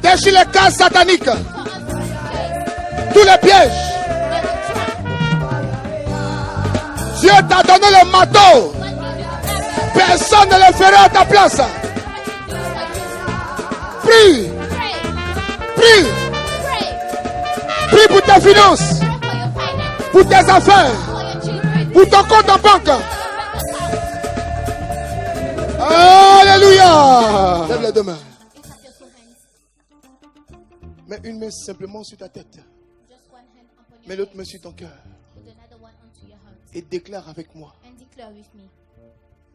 Déchire les cases sataniques. Tous les pièges. Dieu t'a donné le manteau. Personne ne le fera à ta place. Prie. Prie. Prie pour tes finances. Pour tes affaires. Pour ton compte en banque. Alléluia. Lève les deux mains. Mets une main simplement sur ta tête. Mets l'autre main sur ton cœur. Et déclare avec moi.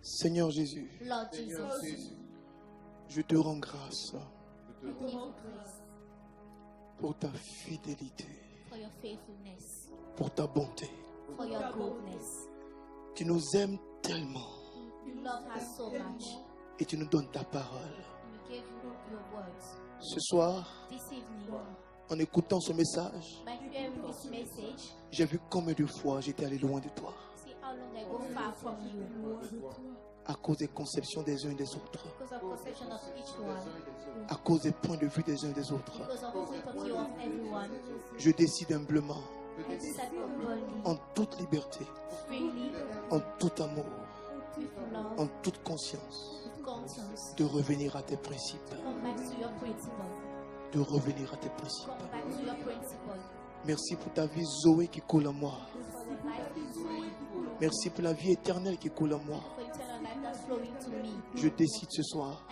Seigneur Jésus, je te rends grâce pour ta fidélité, pour ta bonté. Tu nous aimes tellement et tu nous donnes ta parole. Ce soir, en écoutant ce message, j'ai vu combien de fois j'étais allé loin de toi à cause des conceptions des uns et des autres, à cause des points de vue des uns et des autres. Je décide humblement, en toute liberté, en tout amour, en toute conscience, de revenir à tes principes. De revenir à tes principes. Merci pour ta vie Zoé qui coule en moi. Merci pour la vie éternelle qui coule en moi. Je décide ce soir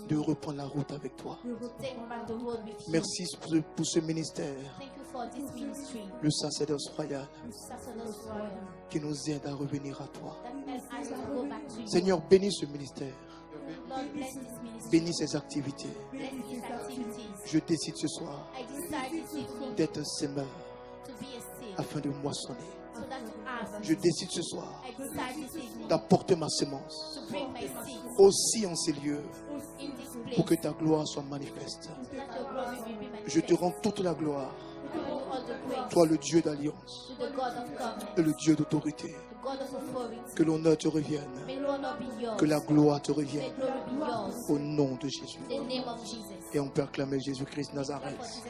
de reprendre la route avec toi. Merci pour ce ministère, le sacerdoce royal, qui nous aide à revenir à toi. Seigneur, bénis ce ministère. Bénis ses activités. Je décide ce soir d'être un semeur afin de moissonner. Je décide ce soir d'apporter ma semence aussi en ces lieux pour que ta gloire soit manifeste. Je te rends toute la gloire. Toi, le Dieu d'alliance et le Dieu d'autorité. Que l'honneur te revienne. Que la gloire te revienne. Au nom de Jésus. Et on peut acclamer Jésus-Christ Nazareth.